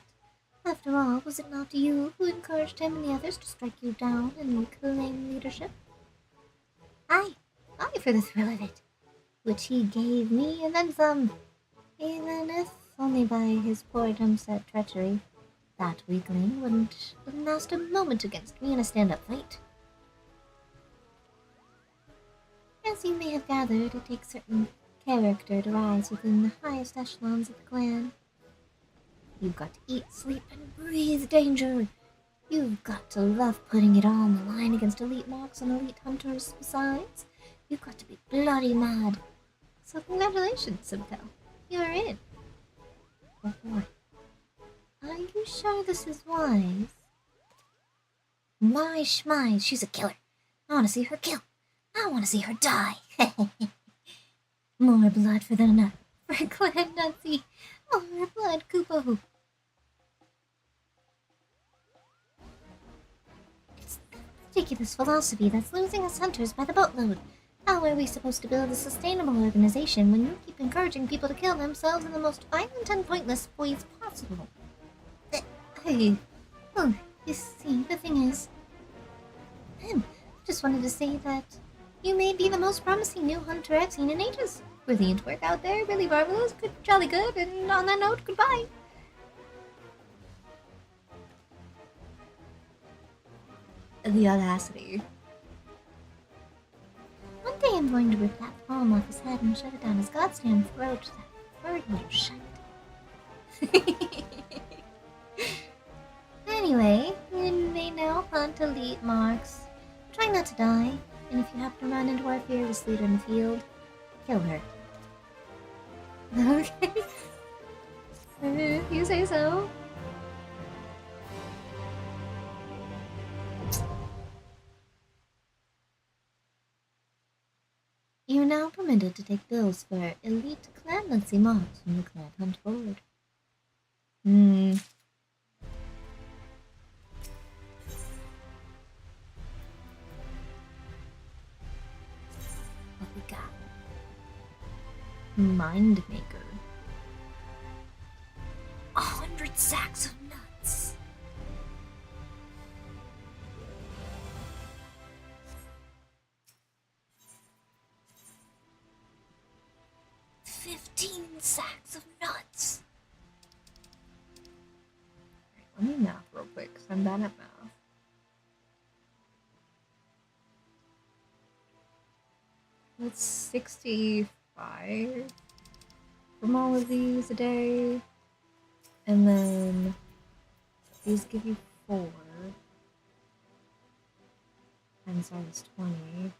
After all, was it not you who encouraged him and the others to strike you down and claim leadership? Aye, for the thrill of it, which he gave me and then some, even if only by his poor attempts at treachery. That weakling wouldn't last a moment against me in a stand-up fight. As you may have gathered, it takes certain character to rise within the highest echelons of the clan. You've got to eat, sleep, and breathe danger. You've got to love putting it all on the line against elite marks and elite hunters besides. You've got to be bloody mad. So congratulations, Simcoe. You're in. Oh boy. Are you sure this is wise? My schmize, she's a killer. I want to see her kill. I want to see her die. More blood for the nut. For Clan Nutsy. More blood, Koopo. It's that ridiculous philosophy that's losing us hunters by the boatload. How are we supposed to build a sustainable organization when you keep encouraging people to kill themselves in the most violent and pointless ways possible? Hey. Oh, you see, the thing is... just wanted to say that you may be the most promising new hunter I've seen in ages. Brilliant work out there, really marvelous, good, jolly good, and on that note, goodbye. The audacity. One day I'm going to rip that palm off his head and shove it down his goddamn throat, that furry little shite. Anyway, you may now plant elite marks. Try not to die, and if you happen to run into our fearless leader in the field, kill her. Okay. If you say so. You're now permitted to take bills for elite clan Nutsy marks from the clan hunt board. What we got? Mind Maker. 100 sacks of nuts. $15 sacks of nuts. Let me math real quick, because I'm bad at math. That's 65 from all of these a day. And then these give you 4. Times that is 20.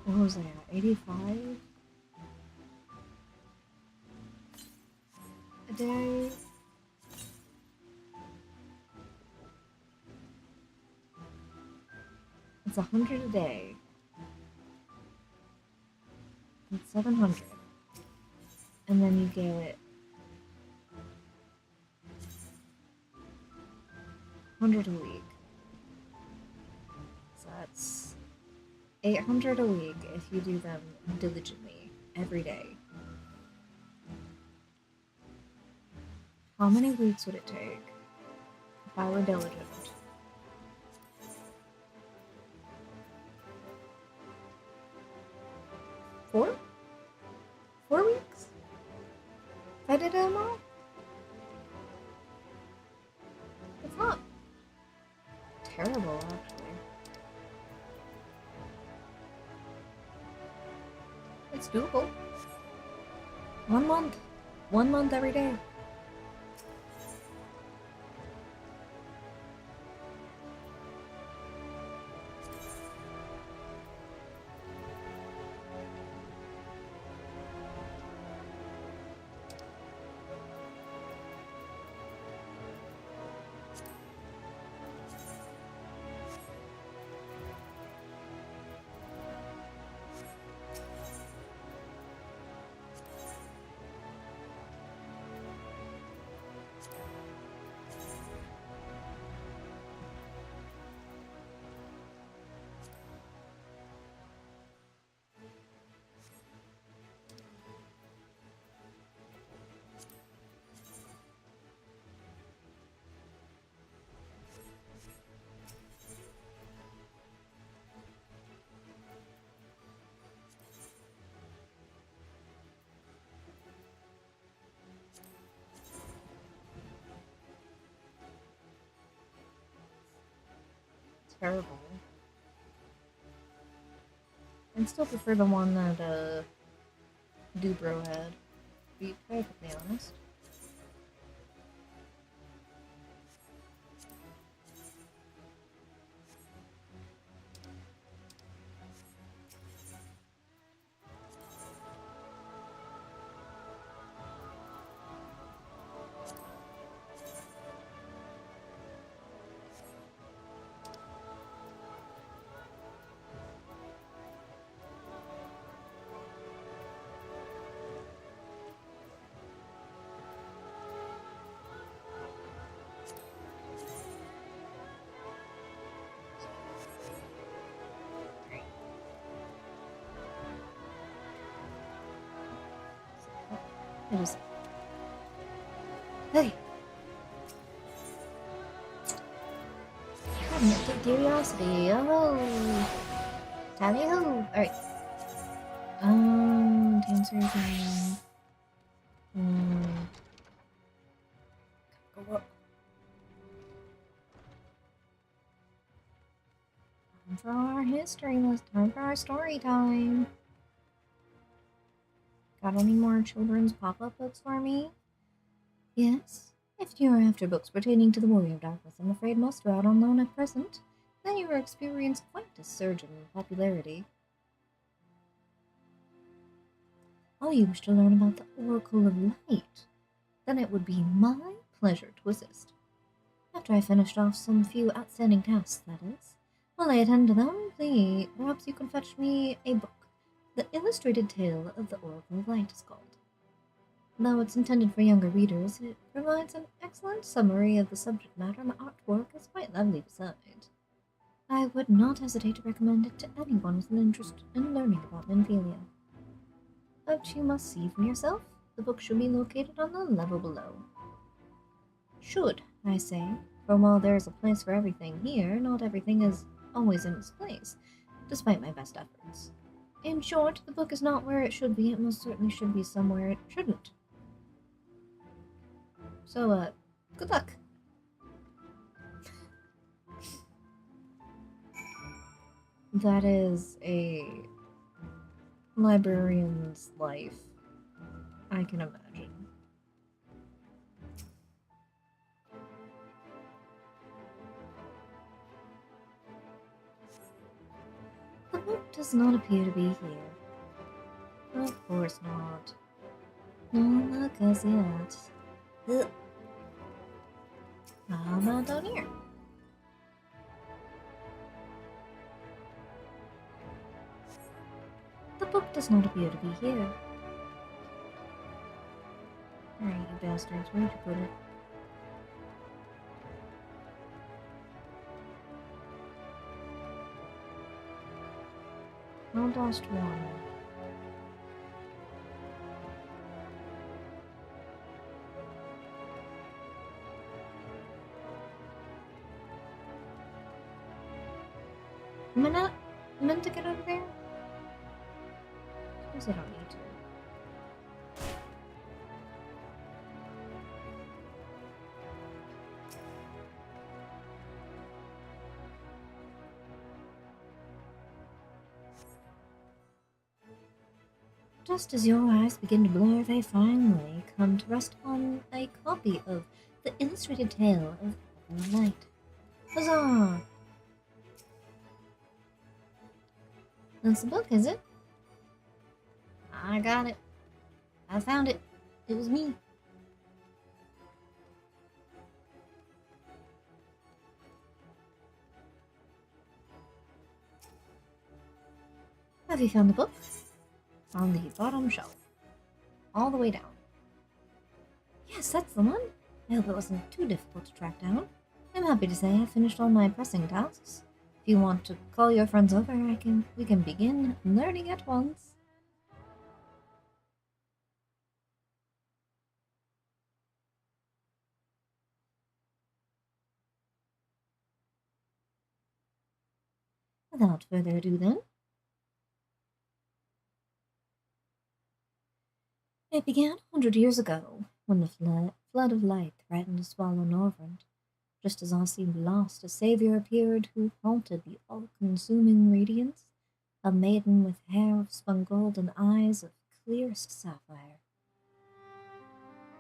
What was I at? 85? A day? It's 100 a day. It's 700. And then you get 100 a week. So that's 800 a week if you do them diligently every day. How many weeks would it take if I were diligent? Four weeks? If I did them all? It's not terrible, actually. It's doable. 1 month. 1 month every day. Terrible. I still prefer the one that Dubro had, to be perfectly honest. It is. Hey! Cabinet of Curiosity. Oh! Tally ho! Alright. To answer again. Go up. Time for our history list. Time for our story time. Got any more children's pop-up books for me? Yes? If you are after books pertaining to the Warrior of Darkness, I'm afraid most are out on loan at present. Then you will experience quite a surge in popularity. Oh, you wish to learn about the Oracle of Light? Then it would be my pleasure to assist. After I finished off some few outstanding tasks, that is. While I attend to them, perhaps you can fetch me a book. The Illustrated Tale of the Oracle of Light is called. Though it's intended for younger readers, it provides an excellent summary of the subject matter, and the artwork is quite lovely besides. I would not hesitate to recommend it to anyone with an interest in learning about Minfilia. But you must see for yourself. The book should be located on the level below. Should, I say, for while there is a place for everything here, not everything is always in its place, despite my best efforts. In short, the book is not where it should be. It most certainly should be somewhere it shouldn't. So, good luck. That is a librarian's life, I can imagine. The book does not appear to be here. Of course not. No luck as yet. Ugh. How about down here? The book does not appear to be here. Alright, you bastards, where'd you put it? I lost one. Am I not meant to get over there? I suppose I don't need to. just as your eyes begin to blur, they finally come to rest on a copy of The Illustrated Tale of the Night. Huzzah! That's the book, is it? I got it. I found it. It was me. Have you found the book? On the bottom shelf. All the way down. Yes, that's the one. I hope it wasn't too difficult to track down. I'm happy to say I finished all my pressing tasks. If you want to call your friends over, we can begin learning at once. Without further ado then, it began 100 years ago, when the flood of light threatened to swallow Norvrend. Just as all seemed lost, a savior appeared who halted the all-consuming radiance, a maiden with hair of spun gold and eyes of clearest sapphire.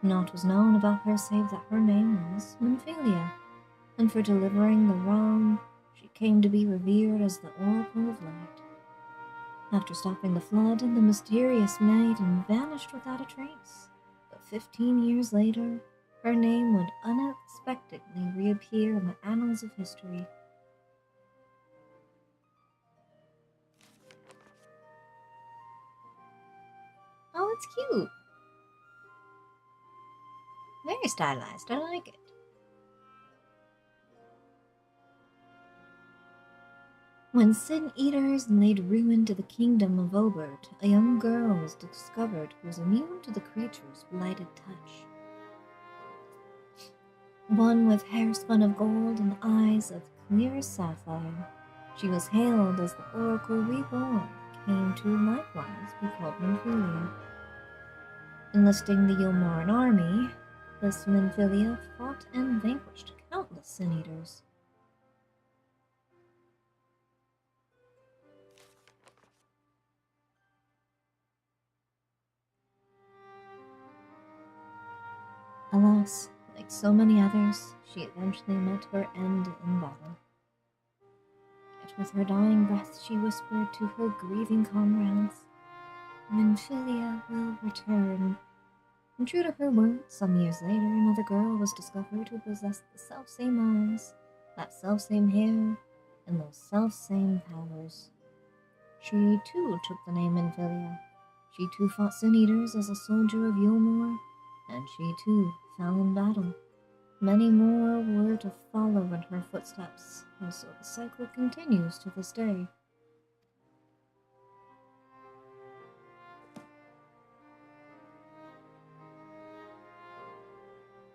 Naught was known about her save that her name was Minfilia, and for delivering the realm, she came to be revered as the Oracle of Light. After stopping the flood, the mysterious maiden vanished without a trace, but 15 years later, her name would unexpectedly reappear in the annals of history. Oh, it's cute. Very stylized. I like it. When Sin Eaters laid ruin to the kingdom of Obert, a young girl was discovered who was immune to the creature's blighted touch. One with hair spun of gold and eyes of clear sapphire, she was hailed as the Oracle Reborn, came to likewise be called Minfilia. Enlisting the Yulmoran army, this Minfilia fought and vanquished countless Sin Eaters. Alas, like so many others, she eventually met her end in battle. Yet with her dying breath she whispered to her grieving comrades, "Minfilia will return." And true to her word, some years later another girl was discovered who possessed the self-same eyes, that self-same hair, and those self-same powers. She too took the name Minfilia. She too fought Sin Eaters as a soldier of Yulmor, and she too fell in battle. Many more were to follow in her footsteps, and so the cycle continues to this day.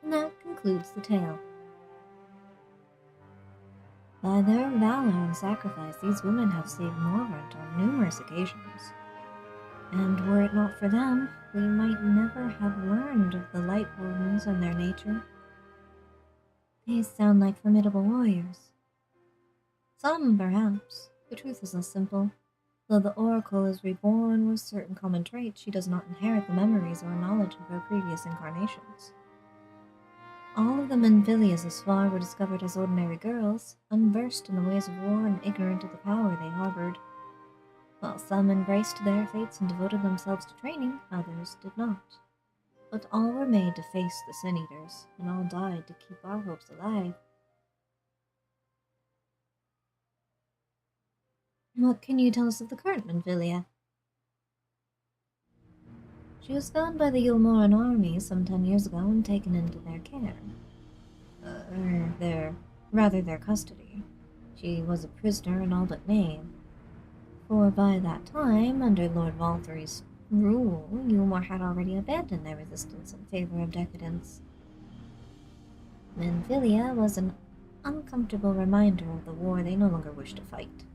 And that concludes the tale. By their valor and sacrifice, these women have saved Norvrend on numerous occasions. And were it not for them, we might never have learned of the Light Wardens and their nature. These sound like formidable warriors. Some, perhaps. The truth is less simple. Though the Oracle is reborn with certain common traits, she does not inherit the memories or knowledge of her previous incarnations. All of the Minfilias thus far were discovered as ordinary girls, unversed in the ways of war and ignorant of the power they harbored. While some embraced their fates and devoted themselves to training, others did not. But all were made to face the Sin Eaters, and all died to keep our hopes alive. What can you tell us of the current Minfilia? She was found by the Yulmoran army some 10 years ago and taken into their care. Their custody. She was a prisoner in all but name. For by that time, under Lord Valthyri's rule, Yulmor had already abandoned their resistance in favor of decadence. Minfilia was an uncomfortable reminder of the war they no longer wished to fight,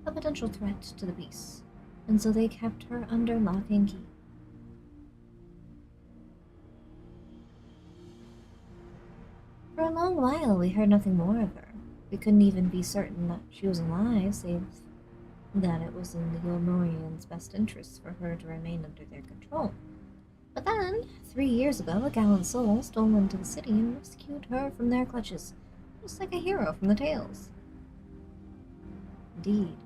a potential threat to the peace, and so they kept her under lock and key. For a long while we heard nothing more of her. We couldn't even be certain that she was alive, save that it was in the Yulmurians' best interests for her to remain under their control. But then, 3 years ago, a gallant soul stole into the city and rescued her from their clutches, just like a hero from the tales. Indeed.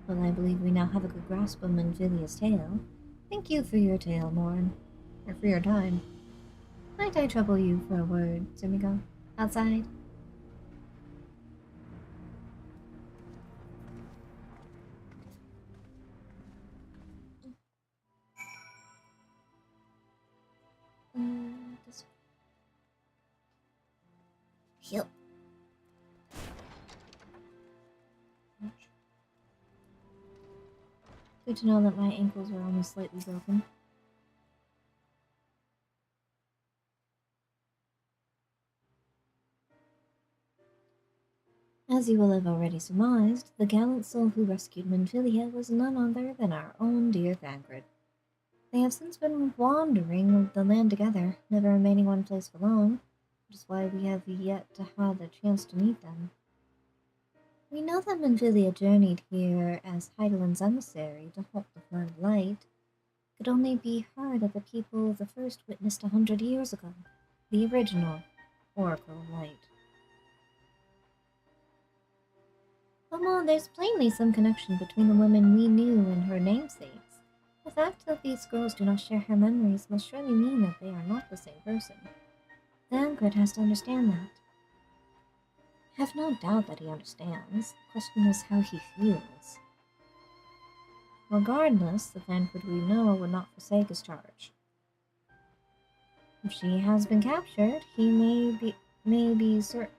Well, I believe we now have a good grasp of Manfilia's tale. Thank you for your tale, Morin. Or for your time. Might I trouble you for a word, Sumiko? Outside? This way. Yep. Good to know that my ankles are only slightly broken. As you will have already surmised, the gallant soul who rescued Manfilia was none other than our own dear Thancred. They have since been wandering the land together, never remaining one place for long, which is why we have yet to have a chance to meet them. We know that Manfilia journeyed here as Heidelin's emissary to help the Flood of Light. Could only be her that the people the first witnessed 100 years ago, the original Oracle of Light. But while there's plainly some connection between the women we knew and her namesakes, the fact that these girls do not share her memories must surely mean that they are not the same person. Thancred has to understand that. I have no doubt that he understands. The question is how he feels. Regardless, the Thancred we know would not forsake his charge. If she has been captured, we may be certain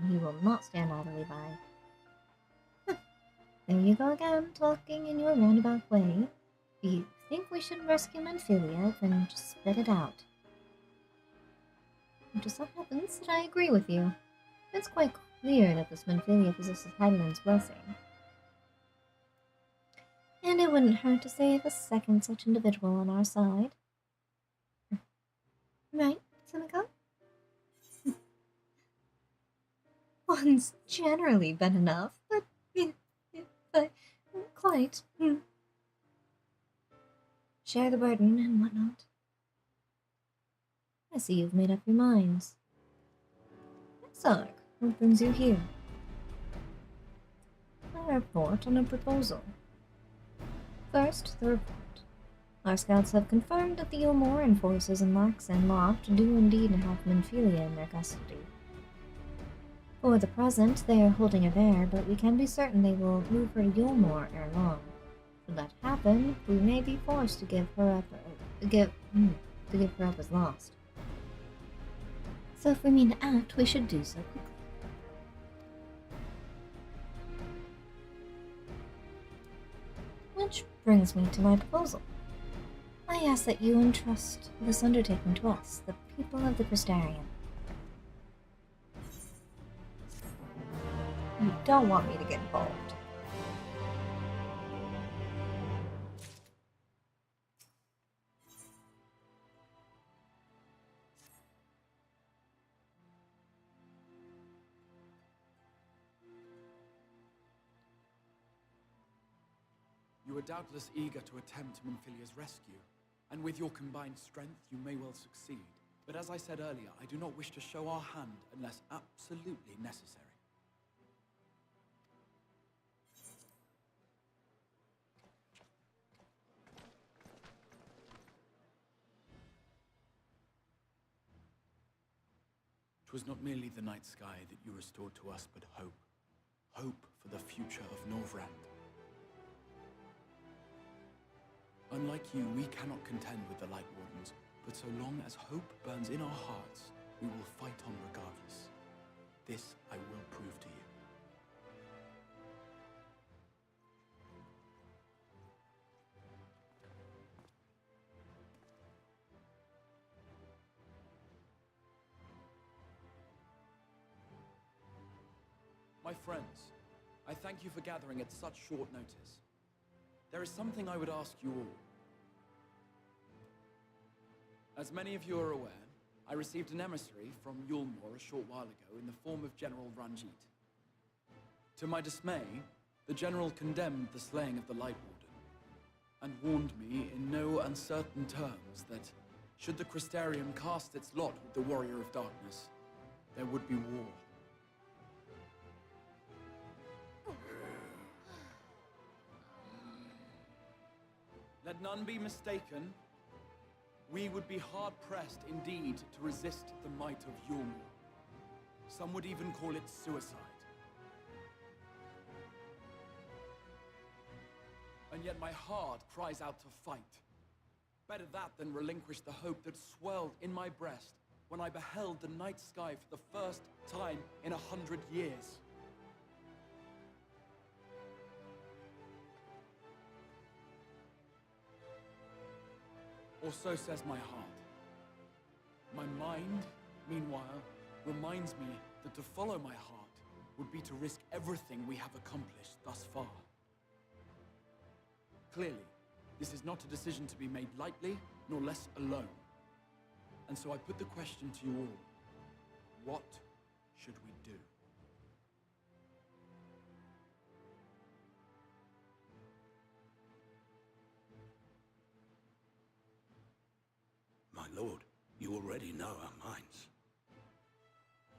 he will not stand idly by. There you go again, talking in your roundabout way. If you think we should rescue Manfilia, then just spit it out. It just so happens that I agree with you. It's quite clear that this Manfilia possesses Heidelin's blessing. And it wouldn't hurt to save a second such individual on our side. Right, Sumiko? One's generally been enough, but quite. Share the burden and whatnot. I see you've made up your minds. Exarch, what brings you here? A report on a proposal. First, the report. Our scouts have confirmed that the Yomoran forces in Lax and Loft do indeed have Manfilia in their custody. For the present, they are holding her there, but we can be certain they will move her to Yulmore ere long. Should that happen, we may be forced to give her up as lost. So if we mean to act, we should do so quickly. Which brings me to my proposal. I ask that you entrust this undertaking to us, the people of the Crystarium. You don't want me to get involved. You are doubtless eager to attempt Manfilia's rescue, and with your combined strength, you may well succeed. But as I said earlier, I do not wish to show our hand unless absolutely necessary. It was not merely the night sky that you restored to us, but hope. Hope for the future of Norvrand. Unlike you, we cannot contend with the Light Wardens, but so long as hope burns in our hearts, we will fight on regardless. This I will prove to you. My friends, I thank you for gathering at such short notice. There is something I would ask you all. As many of you are aware, I received an emissary from Yulmore a short while ago in the form of General Ranjit. To my dismay, The General condemned the slaying of the Light Warden, and warned me in no uncertain terms that, should the Crystarium cast its lot with the Warrior of Darkness, there would be war. Let none be mistaken. We would be hard-pressed indeed to resist the might of Yulmor. Some would even call it suicide. And yet my heart cries out to fight. Better that than relinquish the hope that swelled in my breast when I beheld the night sky for the first time in 100 years. Or so says my heart. My mind, meanwhile, reminds me that to follow my heart would be to risk everything we have accomplished thus far. Clearly, this is not a decision to be made lightly, nor less alone. And so I put the question to you all. What should we do? My lord, you already know our minds.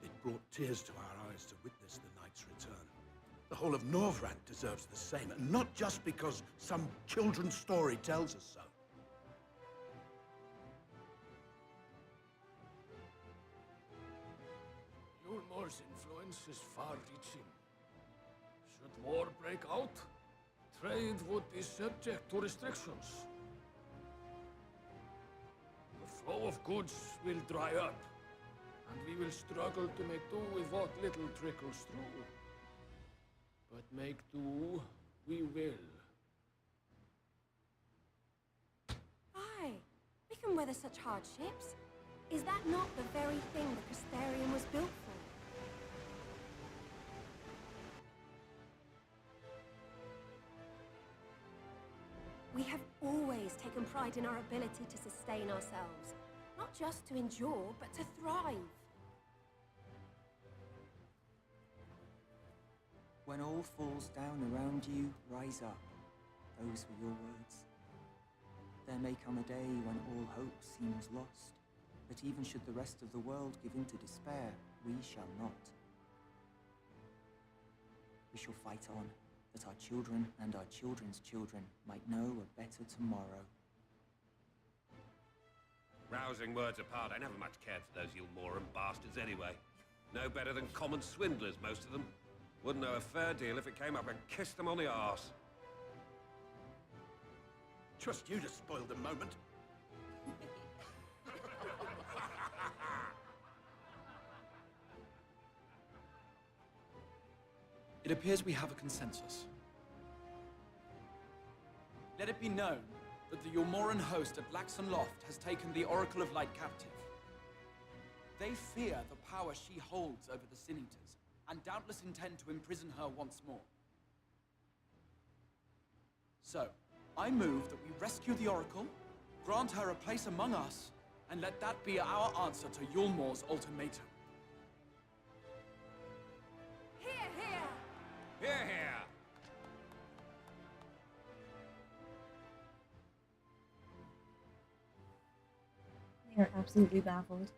It brought tears to our eyes to witness the knight's return. The whole of Norvrad deserves the same, and not just because some children's story tells us so. Yulmor's influence is far-reaching. Should war break out, trade would be subject to restrictions. The flow of goods will dry up, and we will struggle to make do with what little trickles through. But make do, we will. Aye, we can weather such hardships. Is that not the very thing the Crystarium was built for? We have always taken pride in our ability to sustain ourselves. Not just to endure, but to thrive. When all falls down around you, rise up. Those were your words. There may come a day when all hope seems lost, but even should the rest of the world give in to despair, we shall not. We shall fight on, that our children and our children's children might know a better tomorrow. Rousing words apart, I never much cared for those Yulmoran bastards anyway. No better than common swindlers, most of them. Wouldn't know a fair deal if it came up and kissed them on the arse. Trust you to spoil the moment. It appears we have a consensus. Let it be known that the Yulmoran host at Laxon Loft has taken the Oracle of Light captive. They fear the power she holds over the Sin Eaters, and doubtless intend to imprison her once more. So, I move that we rescue the Oracle, grant her a place among us, and let that be our answer to Yulmor's ultimatum. Hear, hear! Hear, hear! They are absolutely baffled.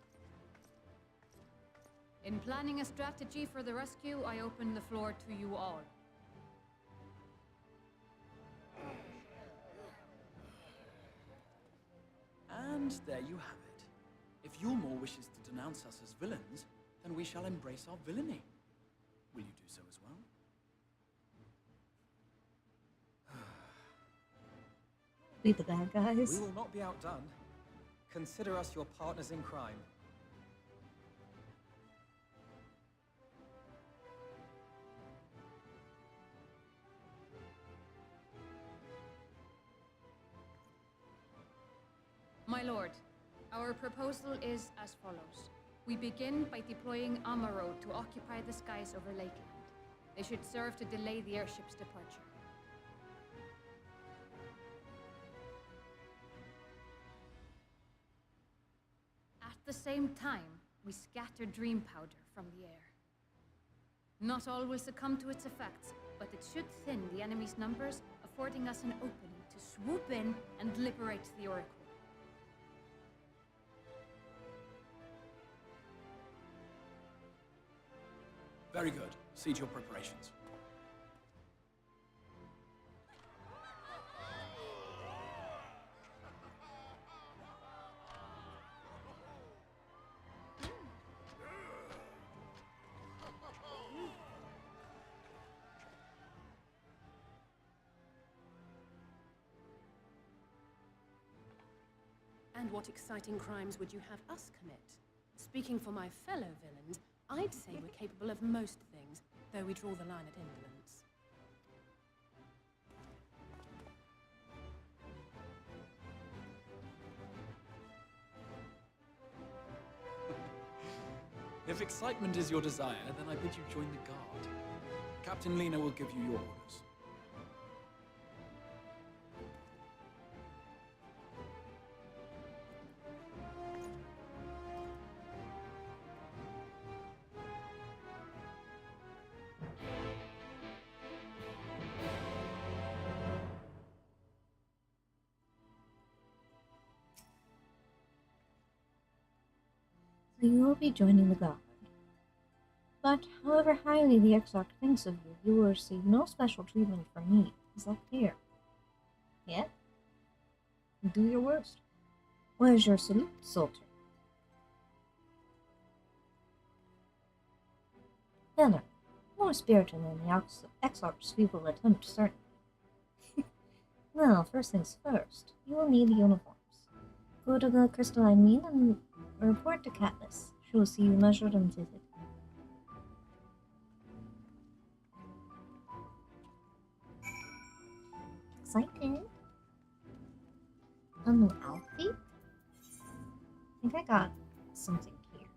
In planning a strategy for the rescue, I open the floor to you all. And there you have it. If Yulmor wishes to denounce us as villains, then we shall embrace our villainy. Will you do so as well? Be the bad guys. We will not be outdone. Consider us your partners in crime. My lord, our proposal is as follows. We begin by deploying Amaro to occupy the skies over Lakeland. They should serve to delay the airship's departure. At the same time, we scatter dream powder from the air. Not all will succumb to its effects, but it should thin the enemy's numbers, affording us an opening to swoop in and liberate the Oracle. Very good. Proceed your preparations. And what exciting crimes would you have us commit? Speaking for my fellow villains, I'd say we're capable of most things, though we draw the line at indolence. If excitement is your desire, then I bid you join the guard. Captain Lena will give you your orders. So you will be joining the guard. But however highly the Exarch thinks of you, you will receive no special treatment from me. Is that clear? Yeah? Do your worst. Where's your salute, Sultan? Better. More spirited than the Exarch's feeble attempt, certainly. Well, first things first, you will need uniforms. Go to the crystalline mean and report to Katniss. She will see you measured and fitted. Excited? A new outfit? I think I got something here.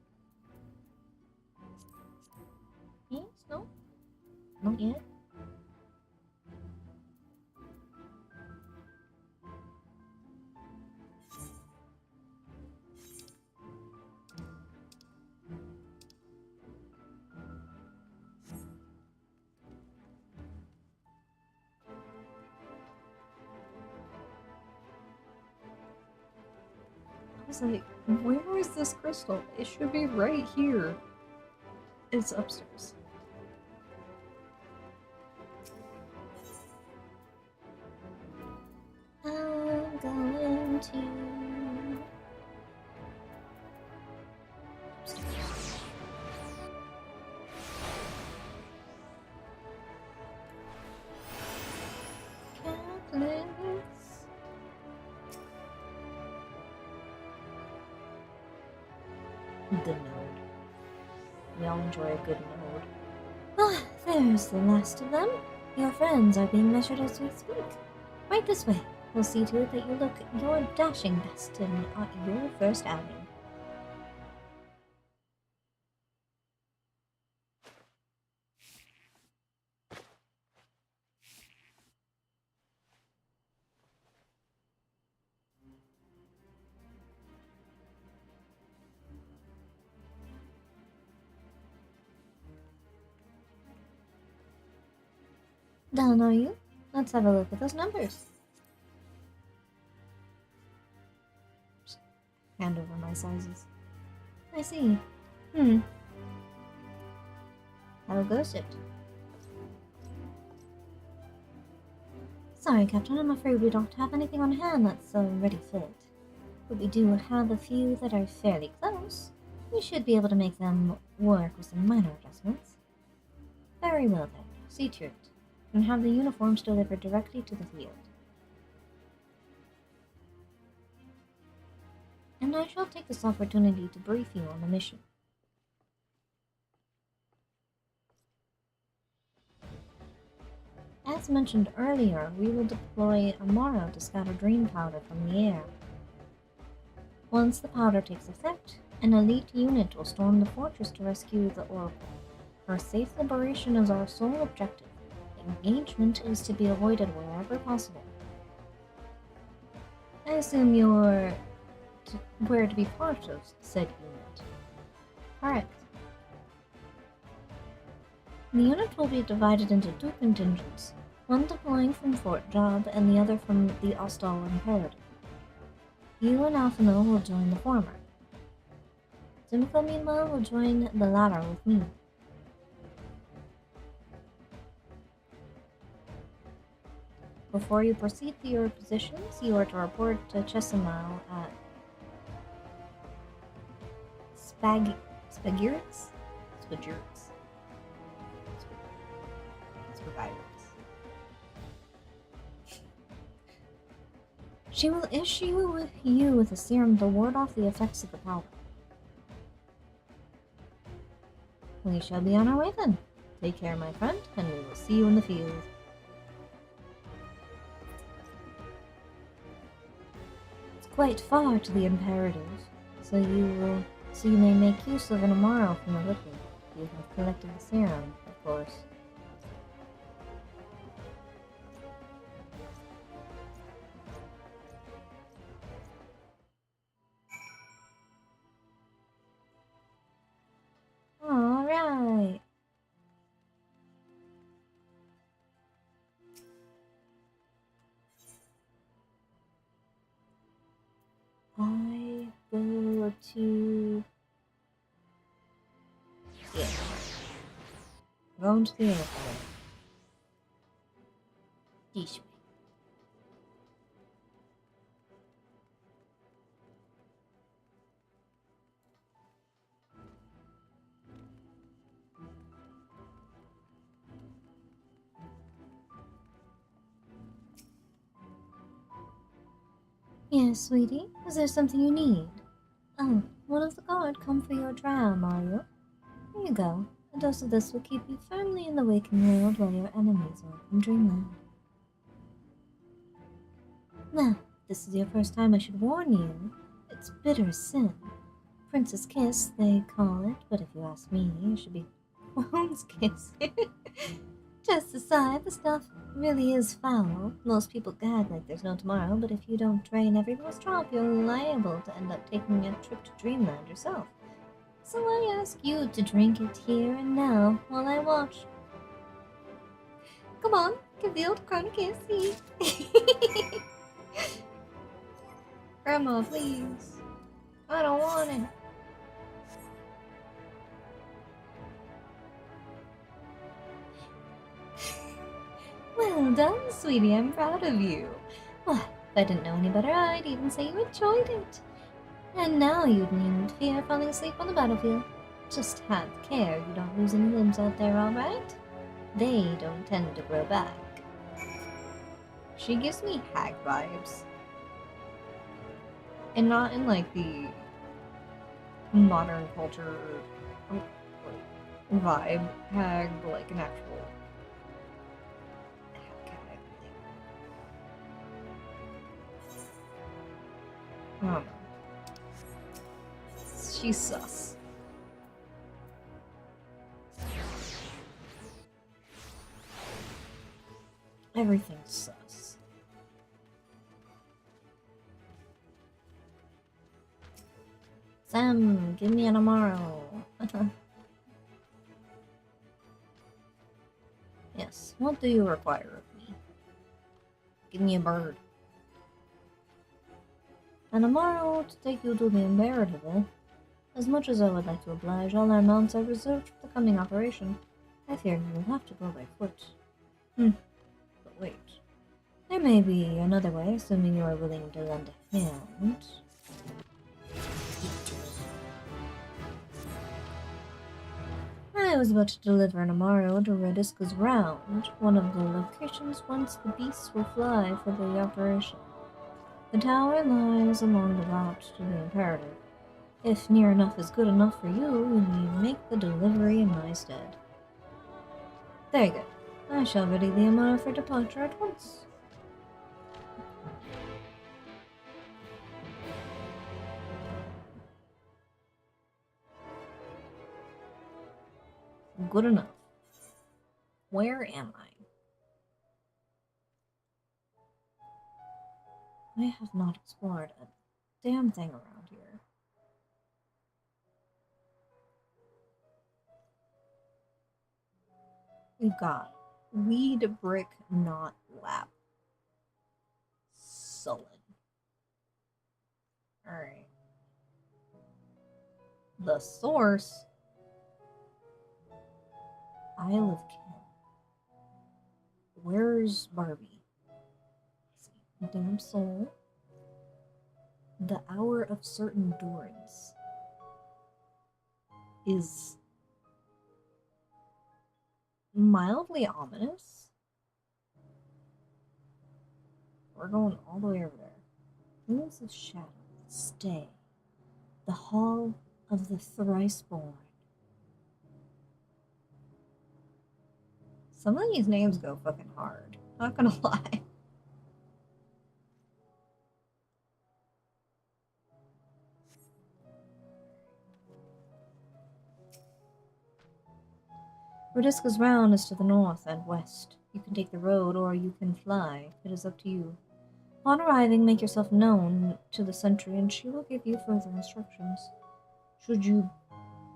Yes? No? Not yet? I was like, where is this crystal? It should be right here. It's upstairs. I'm going to... The node. We all enjoy a good node. Ah, there's the last of them. Your friends are being measured as we speak. Right this way. We'll see to it that you look your dashing best in your first outing. Done, are you? Let's have a look at those numbers. Just hand over my sizes. I see. How goes it? Sorry, Captain, I'm afraid we don't have anything on hand that's ready fit. But we do have a few that are fairly close. We should be able to make them work with some minor adjustments. Very well then, see to it. And have the uniforms delivered directly to the field. And I shall take this opportunity to brief you on the mission. As mentioned earlier, we will deploy Amaro to scatter dream powder from the air. Once the powder takes effect, an elite unit will storm the fortress to rescue the Oracle. Our safe liberation is our sole objective. Engagement is to be avoided wherever possible. I assume you're where to be part of said unit. Correct. The unit will be divided into two contingents, one deploying from Fort Job and the other from the Ostal Imperative. You and Alphino will join the former. Simiko, meanwhile, will join the latter with me. Before you proceed to your positions, you are to report to Chesimau at Spagirix? She will issue you with a serum to ward off the effects of the powder. We shall be on our way then. Take care, my friend, and we will see you in the field. It's quite far to the Imperative, so you may make use of an Amaro from the liquid. You have collected the serum, of course. Alright. I go to... yeah. Going to the airport. This way. Yes, sweetie. Is there something you need? Oh, one of the guard come for your trial, Mario. Here you go. A dose of this will keep you firmly in the waking world while your enemies are in dreamland. Now, this is your first time, I should warn you. It's bitter sin. Princess Kiss, they call it, but if you ask me, it should be Wound's Kiss. Just aside, the stuff really is foul. Most people gag like there's no tomorrow, but if you don't drain every last drop, you're liable to end up taking a trip to Dreamland yourself. So I ask you to drink it here and now while I watch. Come on, give the old crone a kiss. Grandma, please. I don't want it. Well done, sweetie. I'm proud of you. Well, if I didn't know any better, I'd even say you enjoyed it. And now you needn't fear falling asleep on the battlefield. Just have care you don't lose any limbs out there, alright? They don't tend to grow back. She gives me hag vibes. And not in like the modern culture vibe hag, but like an actual hag. I don't know. She's sus. Everything's sus. Sam, give me an Amaro. Yes, what do you require of me? Give me a bird. An Amaro to take you to the Imperative, eh? As much as I would like to oblige, all our mounts are reserved for the coming operation. I fear you will have to go by foot. But wait. There may be another way, assuming you are willing to lend a hand. I was about to deliver an Amaro to Rediska's Round, one of the locations whence the beasts will fly for the operation. The tower lies along the route to the Imperative. If near enough is good enough for you, you may make the delivery in my stead. Very good. I shall ready the Amaro for departure at once. Good enough. Where am I? I have not explored a damn thing around here. We've got Weed Brick Knot Lap. Sullen. Alright. The source. Isle of Ken. Where's Barbie? Let's see. Damn Soul. The Hour of Certain Endurance is mildly ominous. We're going all the way over there. Rules of Shadow. Stay. The Hall of the Thriceborn. Some of these names go fucking hard. Not gonna lie. Rodiska's Round is to the north and west. You can take the road or you can fly. It is up to you. Upon arriving, make yourself known to the sentry and she will give you further instructions. Should you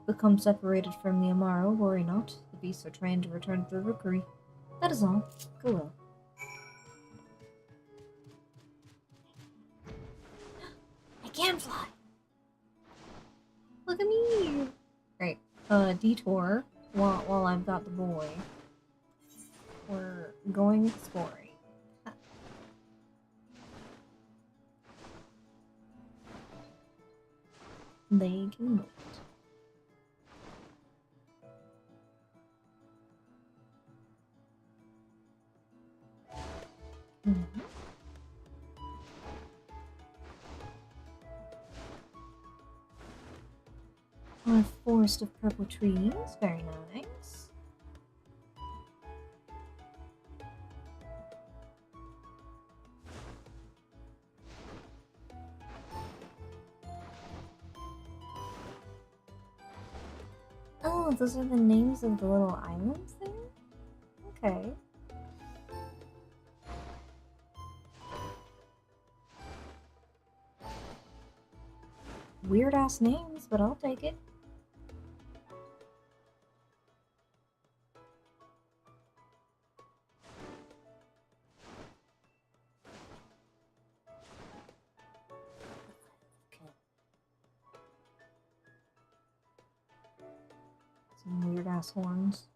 become separated from the Amaro, worry not. The beasts are trained to return to the rookery. That is all. Go well. I can fly! Look at me! Great. Detour while I've got the boy. We're going exploring. They can wait. A forest of purple trees, very nice. Oh, those are the names of the little islands there? Okay. Weird ass names, but I'll take it. Some weird ass horns.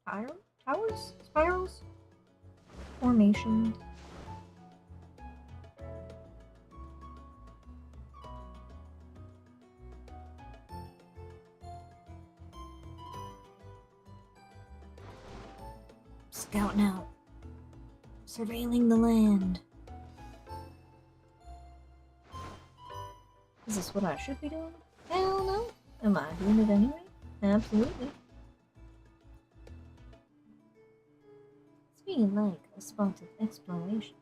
Towers? Spirals? Formation. Scouting out. Surveilling the land. Is this what I should be doing? Hell no. Am I doing it anyway? Absolutely. It's being like a spot of exploration.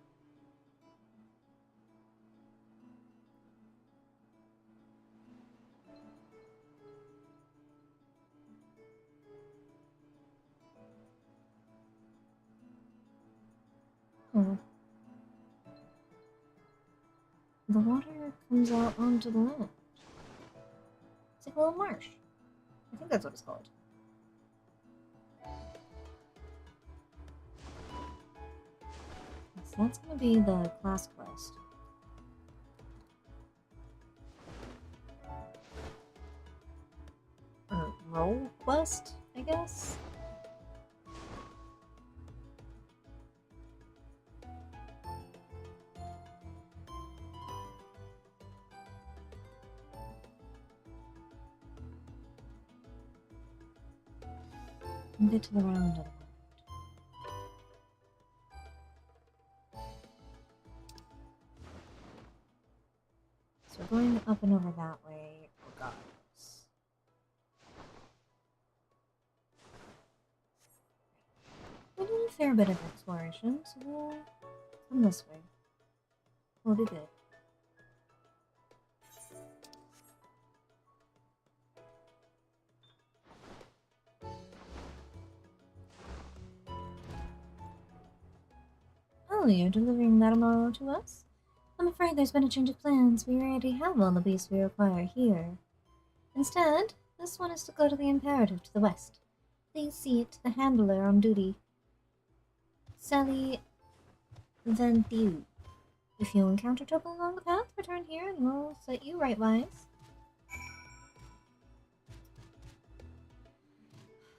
Oh. The water comes out onto the land. It's like a little marsh. I think that's what it's called. So that's going to be the class quest. Or role quest, I guess? We'll get to the round of it. So we're going up and over that way, regardless. We're doing a fair bit of exploration, so we'll come this way. We'll be good. Oh, you're delivering that tomorrow to us? I'm afraid there's been a change of plans. We already have all the beasts we require here. Instead, this one is to go to the Imperative to the west. Please see it to the handler on duty. Sally Venthew. If you encounter trouble along the path, return here and we'll set you rightwise.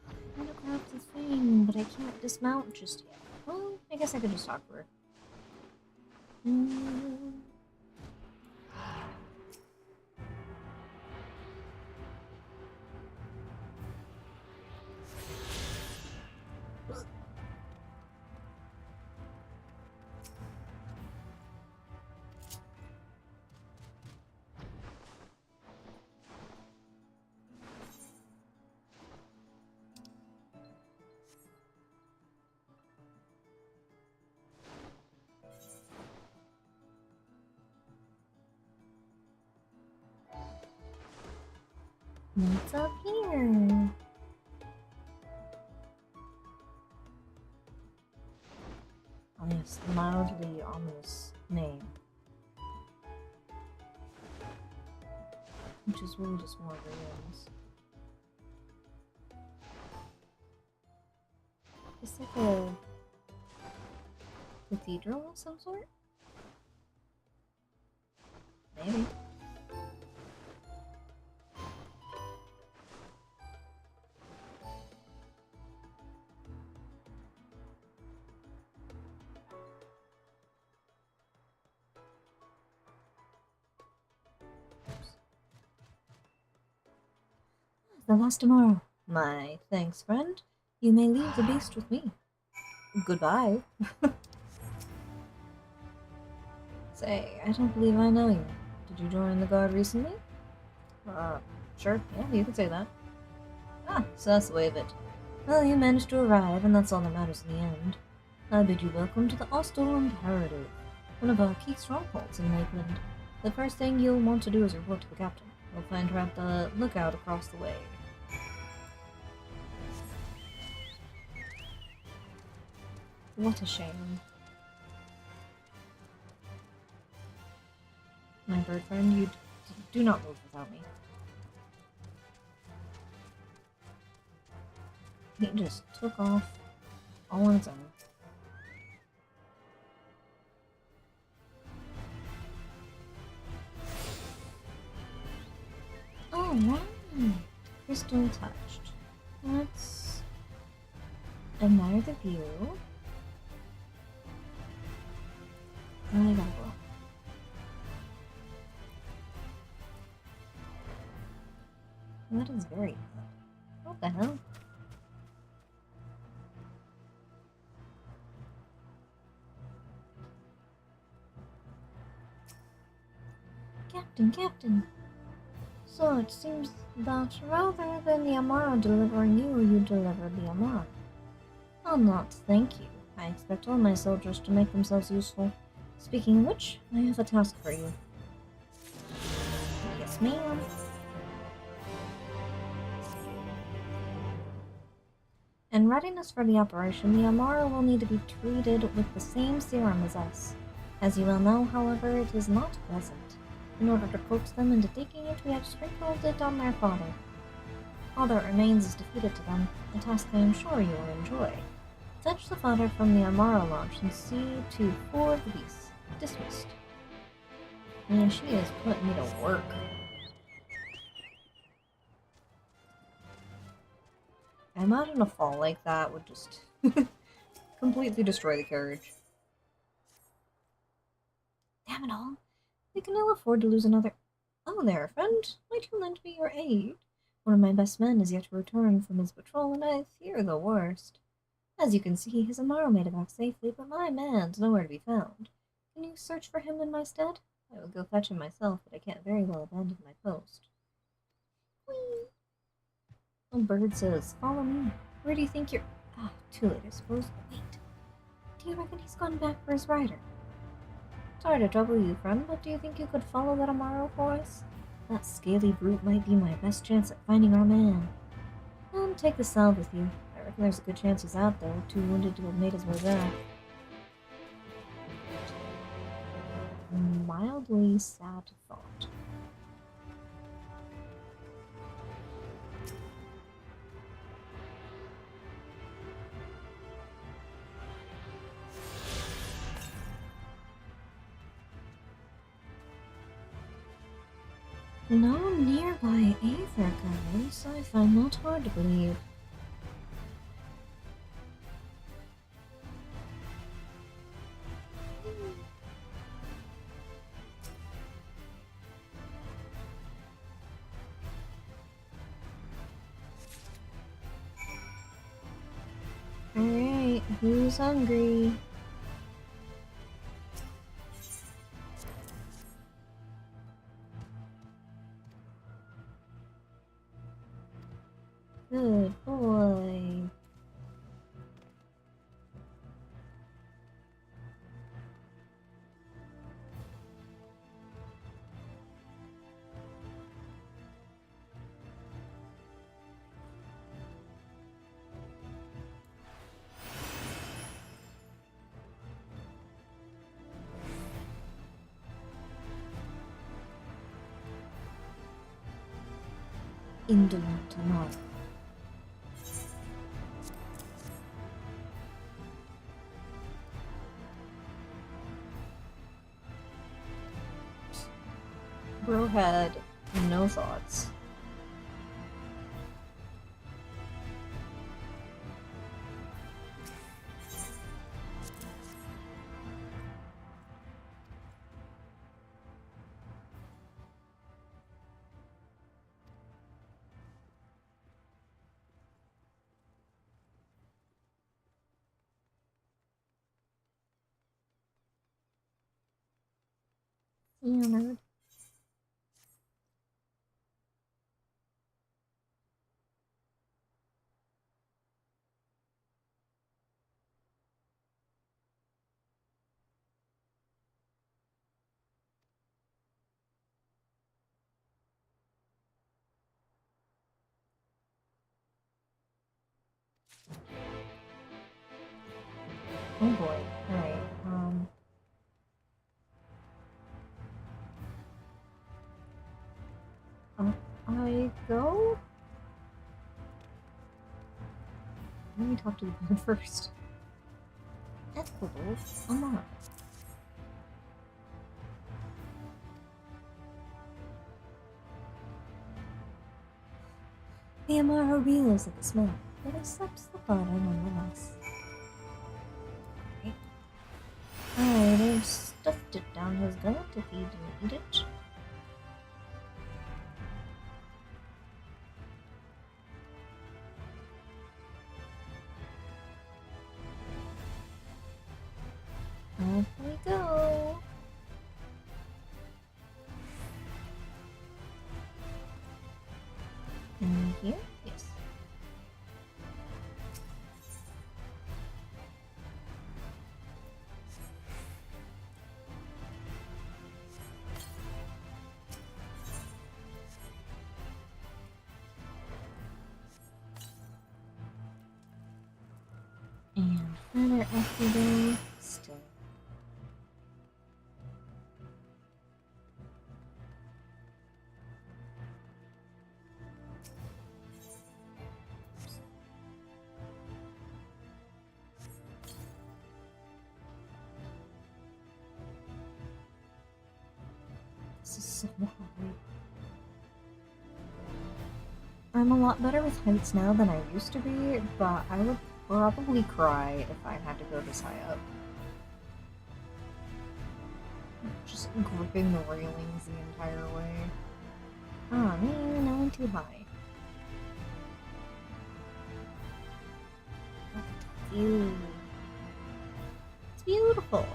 I want to grab the thing, but I can't dismount just yet. Well, I guess I could just talk to her. What's up here? Oh yes, the mildly ominous name. Which is really just more ruins. It's like a cathedral of some sort? Maybe. The last tomorrow. My thanks, friend. You may leave the beast with me. Goodbye. Say, I don't believe I know you. Did you join the guard recently? Sure. Yeah, you could say that. Ah, so that's the way of it. Well, you managed to arrive, and that's all that matters in the end. I bid you welcome to the Hostel Imperative, one of our key strongholds in Lakeland. The first thing you'll want to do is report to the captain. You'll find her at the lookout across the way. What a shame. My bird friend, you do not move without me. It just took off all on its own. Oh, wow. Crystal touched. Let's admire the view. I gotta go. That is very good. What the hell? Captain. So it seems that rather than the Amaro delivering you, you delivered the Amaro. I'll not thank you. I expect all my soldiers to make themselves useful. Speaking of which, I have a task for you. Yes, ma'am. In readiness for the operation, the Amaro will need to be treated with the same serum as us. As you well know, however, it is not pleasant. In order to coax them into taking it, we have sprinkled it on their fodder. All that remains is to feed it to them, a task I am sure you will enjoy. Fetch the fodder from the Amaro launch and see to 4 of the beasts. Dismissed. Man, she is putting me to work. I imagine a fall like that would just completely destroy the carriage. Damn it all. We can ill afford to lose another. Oh there, friend. Might you lend me your aid? One of my best men is yet to return from his patrol, and I fear the worst. As you can see, his Amaro made it back safely, but my man's nowhere to be found. Can you search for him in my stead? I will go fetch him myself, but I can't very well abandon my post. Whee! A bird says, follow me. Where do you think you're... Ah, too late, I suppose. Wait. Do you reckon he's gone back for his rider? Sorry to trouble you, friend, but do you think you could follow that Amaro for us? That scaly brute might be my best chance at finding our man. And take the salve with you. I reckon there's a good chance he's out there, too wounded to have made his way back. Mildly sad thought. No nearby Aether guards. I find that hard to believe. Alright, who's hungry? Good boy. Indolent enough. Bro had no thoughts. Yeah, nerd. Oh boy. Alright, up I go? Let me talk to the bird first. Equitable unlocked. The Amaro reels at the smell, but accepts the thought nonetheless. Alright, I've stuffed it down his gullet if he didn't eat it. Off we go! And here? Yes. And further activate still. This is so hard. I'm a lot better with heights now than I used to be, but I would probably cry if I had to go this high up. Just gripping the railings the entire way. Ah, man, I went too high. Look at the view. It's beautiful.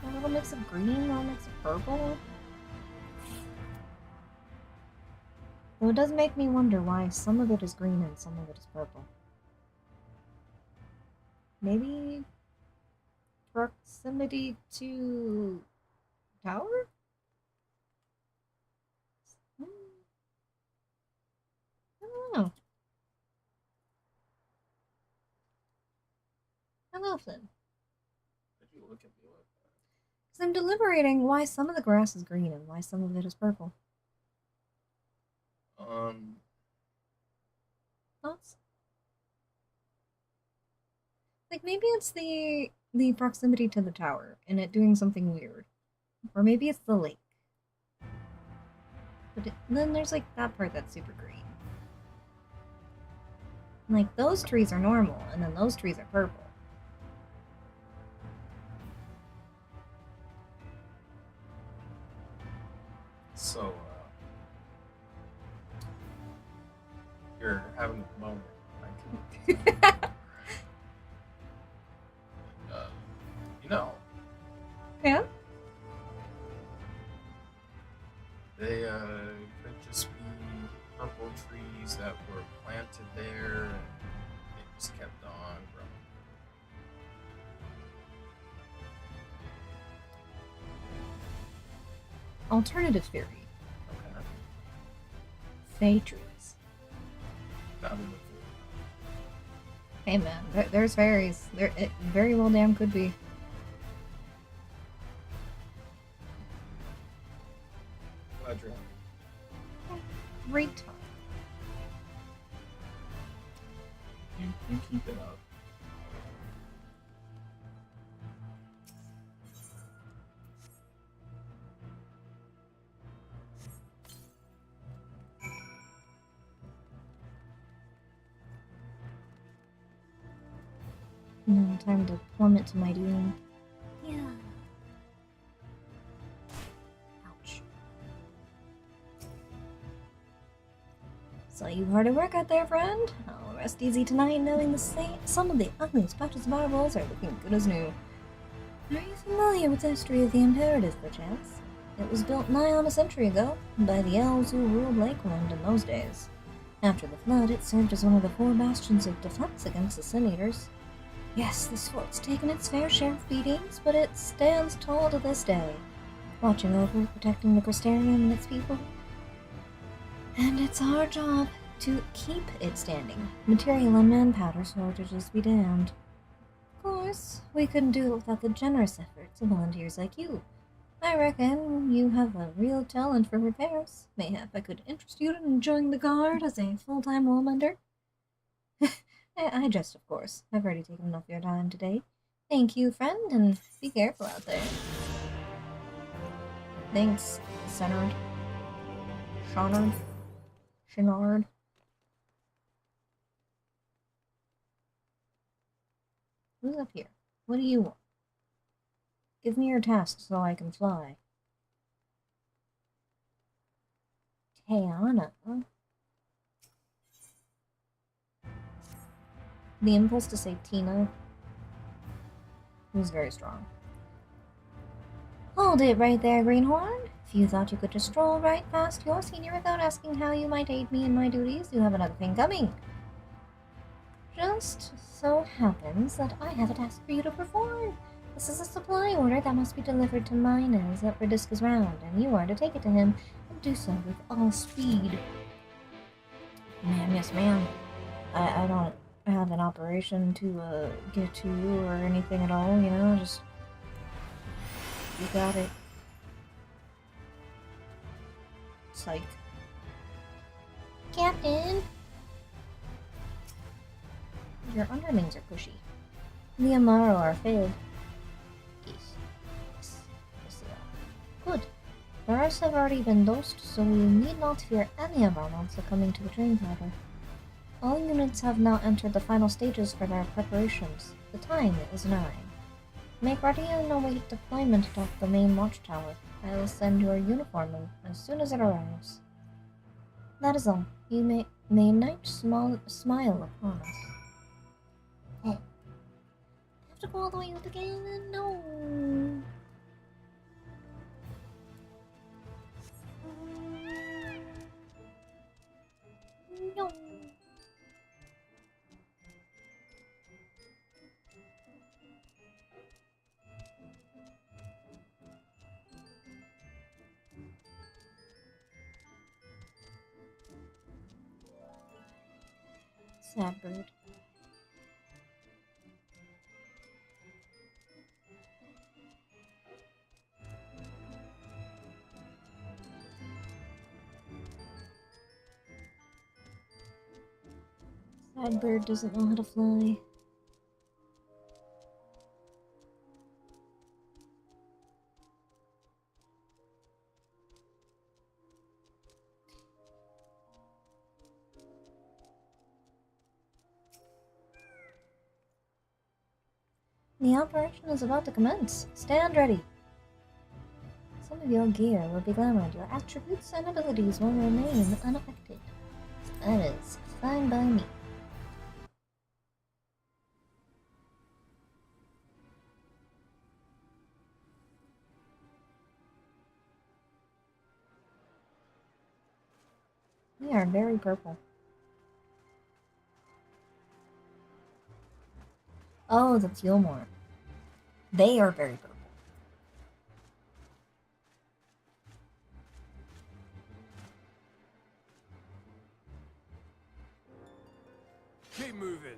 A little mix of green, a little mix of purple. Though it does make me wonder why some of it is green and some of it is purple. Maybe proximity to tower? I don't know. Hello, Flynn. Why'd you look at me like that? Because I'm deliberating why some of the grass is green and why some of it is purple. Thoughts? Like, maybe it's the proximity to the tower and it doing something weird. Or maybe it's the lake. But then there's like that part that's super green. Like those trees are normal, and then those trees are purple. So, you're having a moment. You know. Yeah? They could just be purple trees that were planted there and it just kept on growing. Alternative theory. Okay. Fey trees. That would look Hey man, there's fairies. It very well damn could be. glad you're happy. Great time. You keep it up. No time to plummet to my doom. Yeah. Ouch. So you hard at work out there, friend? I'll rest easy tonight knowing some of the ugliest patches of marbles are looking good as new. Are you familiar with the history of the Imperative, perchance? It was built nigh on a century ago, by the elves who ruled Lakeland in those days. After the flood, it served as one of the 4 bastions of defense against the Sin Eaters. Yes, this fort's taken its fair share of beatings, but it stands tall to this day, watching over, protecting the Crystarium and its people. And it's our job to keep it standing. Material and manpower shortages be damned. Of course, we couldn't do it without the generous efforts of volunteers like you. I reckon you have a real talent for repairs. Mayhap I could interest you in joining the guard as a full-time woolmender. I jest, of course. I've already taken enough of your time today. Thank you, friend, and be careful out there. Thanks, Senard. Shinard. Who's up here? What do you want? Give me your task so I can fly. Tayana. The impulse to say Tina was very strong. Hold it right there, Greenhorn. If you thought you could just stroll right past your senior without asking how you might aid me in my duties, you have another thing coming. Just so happens that I have a task for you to perform. This is a supply order that must be delivered to Minas at Radisca's Round, and you are to take it to him and do so with all speed. Ma'am, yes ma'am. I don't have an operation to get to or anything at all, you know, just... You got it. Psych. Captain! Your underlings are pushy. The Amaro are failed. Yes, they are. Good. The rest have already been dosed, so we need not fear any of our monster coming to the train platter. All units have now entered the final stages for their preparations. The time is nigh. Make ready and await deployment atop the main watchtower. I will send your uniform in as soon as it arrives. That is all. You may night smile upon us. Oh. I have to go all the way up again? No. No. Sad bird. Sad bird doesn't know how to fly. The operation is about to commence. Stand ready. Some of your gear will be glamored. Your attributes and abilities will remain unaffected. That is fine by me. We are very purple. Oh, the Gilmore. They are very purple. Keep moving.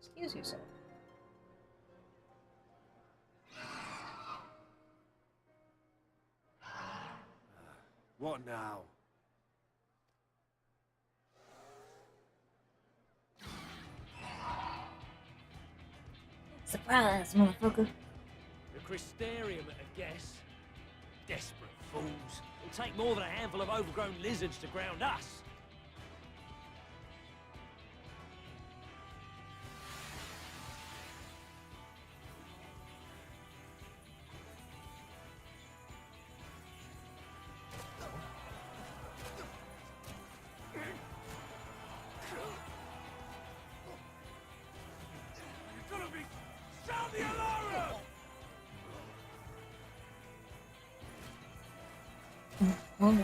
Excuse you, sir. What now? Surprise, motherfucker. The Crystarium at a guess. Desperate fools. It'll take more than a handful of overgrown lizards to ground us. Well,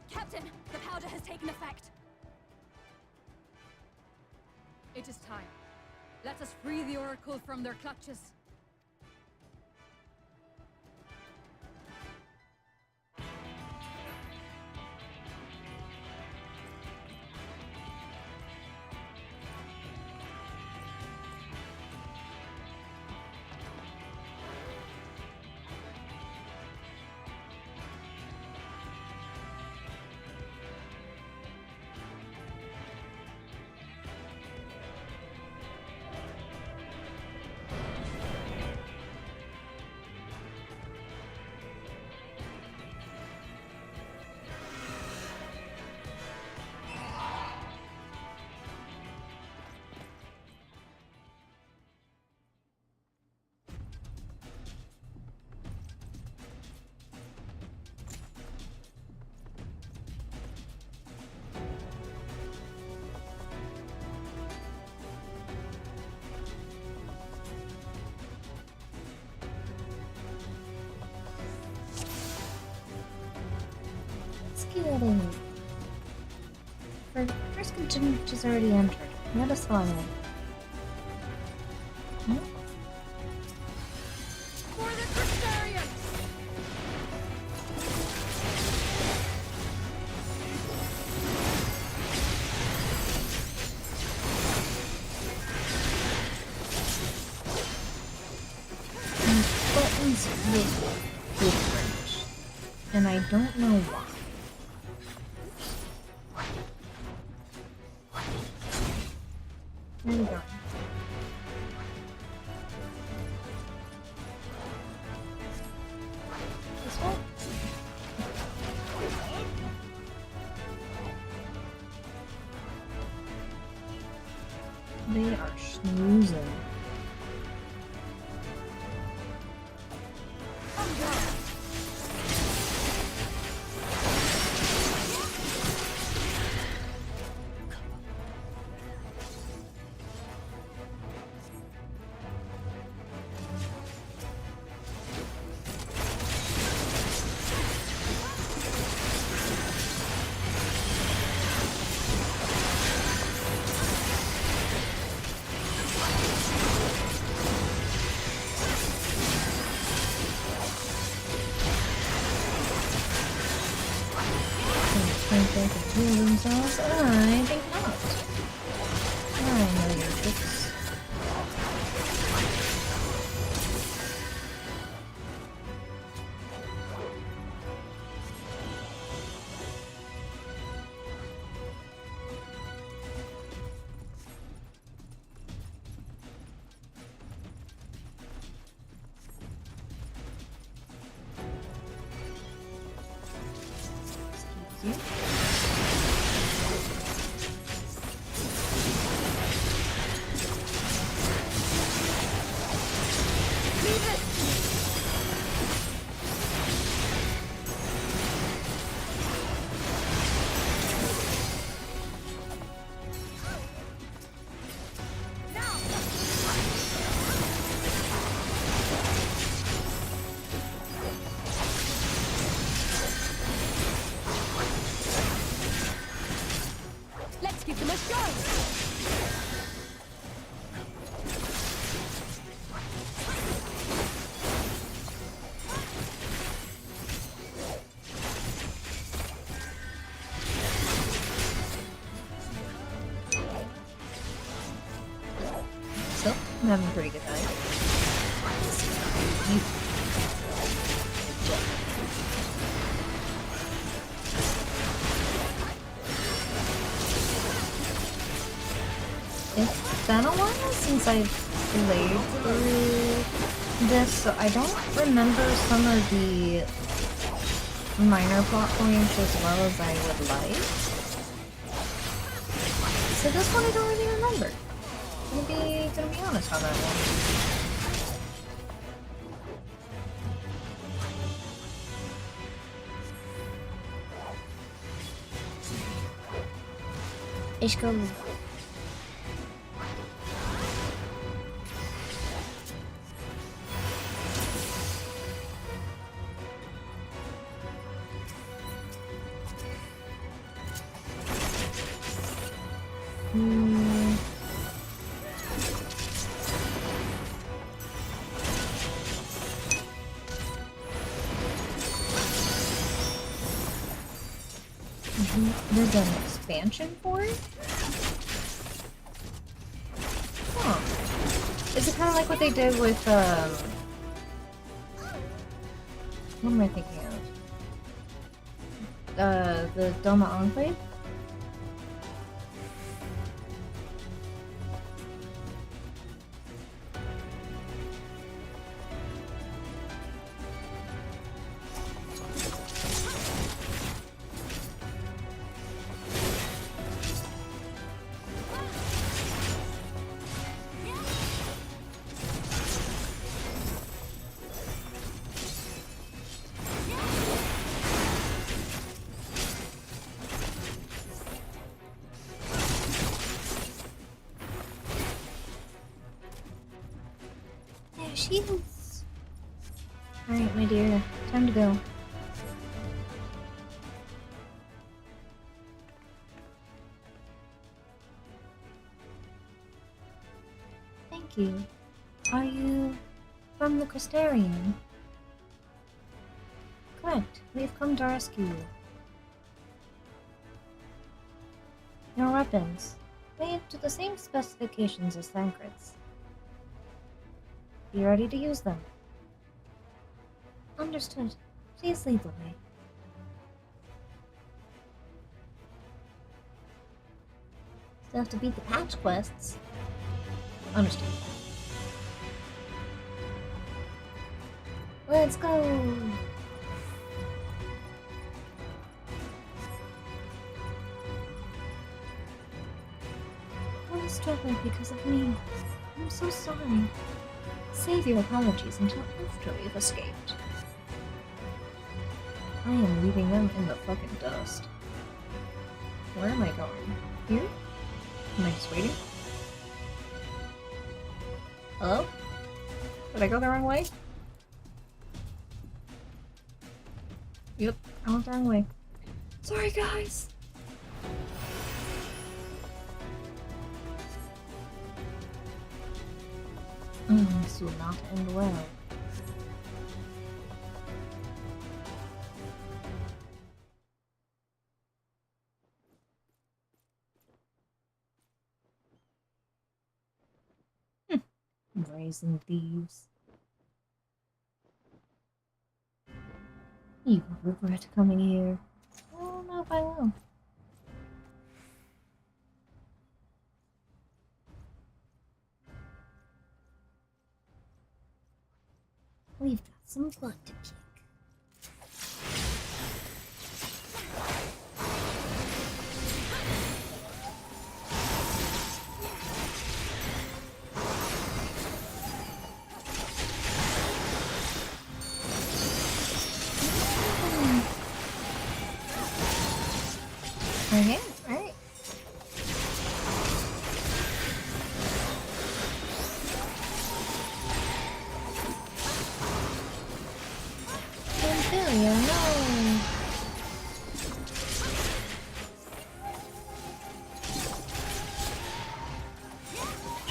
Captain, the powder has taken effect. It is time. Let us free the Oracle from their clutches. Getting for first contingent which is already entered. Let us follow. For the Crystarium! These buttons hit different, and I don't know why. There we go. This one? They are snoozing. They can heal themselves? I think not. I know your tricks. you. Leave it! Let's give them a show! So, I'm having a pretty good time. You. It's been a while since I've played through this, so I don't remember some of the minor plot points as well as I would like. So this one I don't really remember. Gonna be honest on that one. Ich go. There's an expansion for it? Huh. Is it kind of like what they did with, what am I thinking of? The Doma Enclave? There she is. Alright, my dear. Time to go. Thank you. Are you from the Crystarium? Correct. We've come to rescue you. Your weapons, made to the same specifications as Thancred's. Be ready to use them. Understood. Please lead the way. Still have to beat the patch quests. Understood. Let's go! One is struggling because of me. I'm so sorry. Save your apologies until after we've escaped. I am leaving them in the fucking dust. Where am I going? Here? Am I just waiting? Hello? Did I go the wrong way? Yep, I went the wrong way. Sorry, guys! This will not end well. Brazen thieves. You will regret coming here. I don't know if I will. We've got some blood to kick.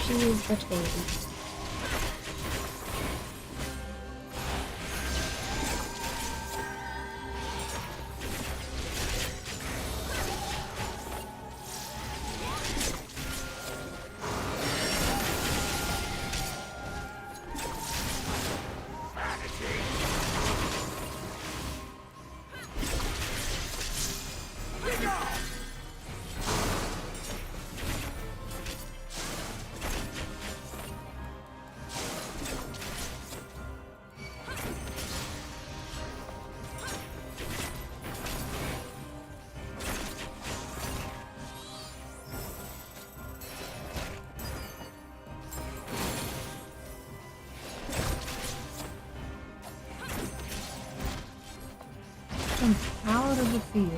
She is but baby. Out of the field.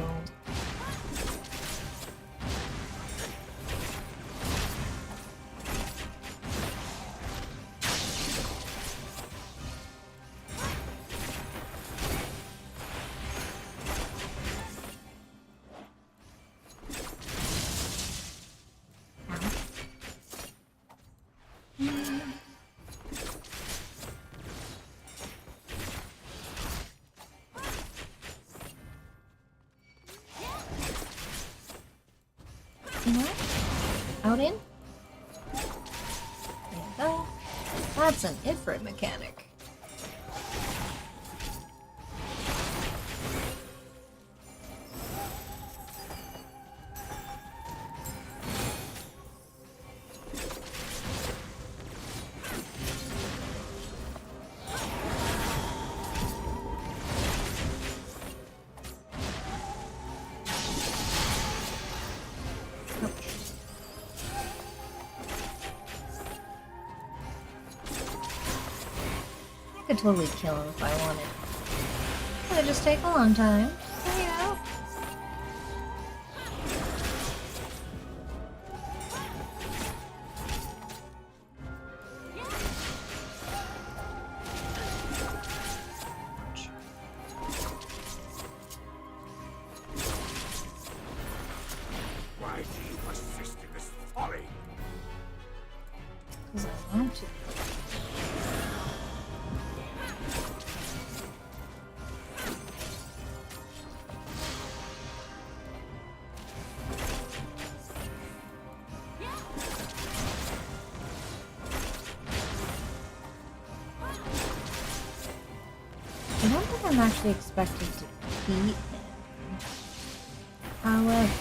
Out in? There you go. That's an Ifrit mechanic. I could totally kill him if I wanted. It would just take a long time. You know? Why do you persist in this folly? Because I want to. I don't think I'm actually expected to beat him. However,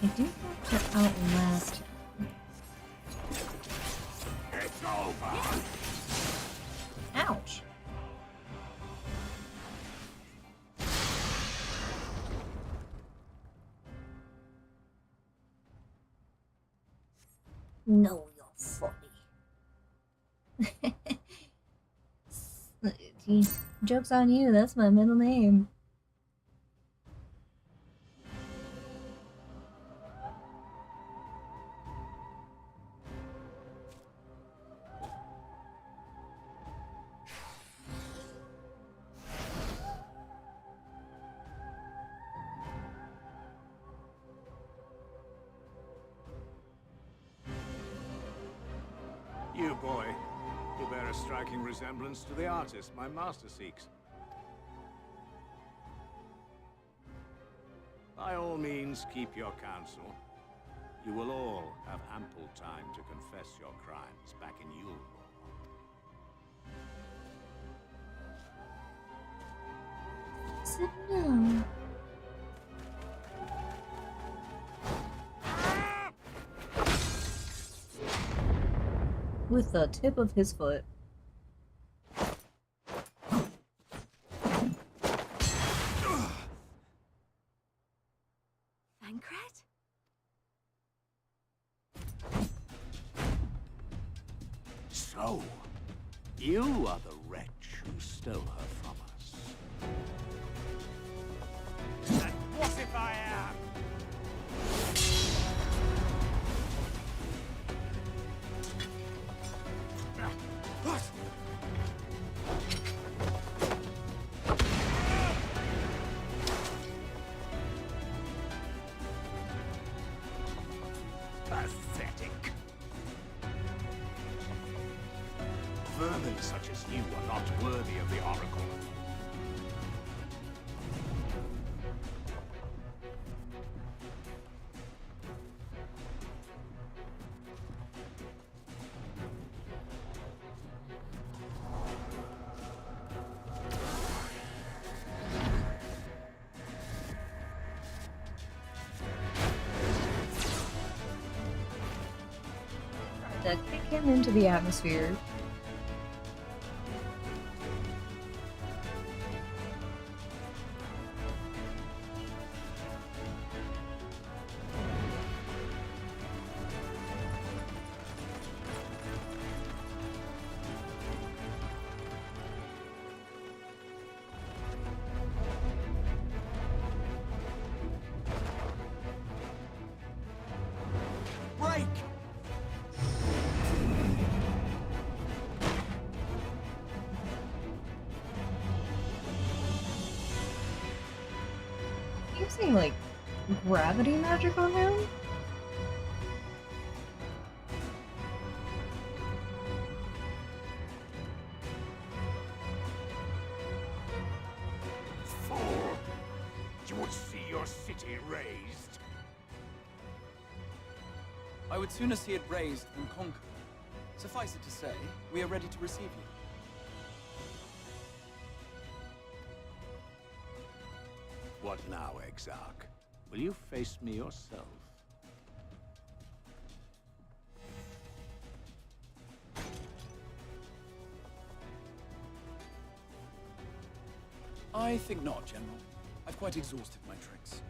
I do have to outlast him. It's over. Ouch. No, you're funny. Joke's on you, that's my middle name. You, boy, you bear a striking resemblance to the artist my master seeks. By all means, keep your counsel. You will all have ample time to confess your crimes back in Yule. So no. With the tip of his foot. Thancred? So, you are the wretch who stole her from us. And what if I am? What? such as you are not worthy of the Oracle. To kick him into the atmosphere. Break! Using like gravity magic on him? Fool! You would see your city razed. I would sooner see it razed than conquered. Suffice it to say, we are ready to receive you. What now, Exarch? Will you face me yourself? I think not, General. I've quite exhausted my tricks.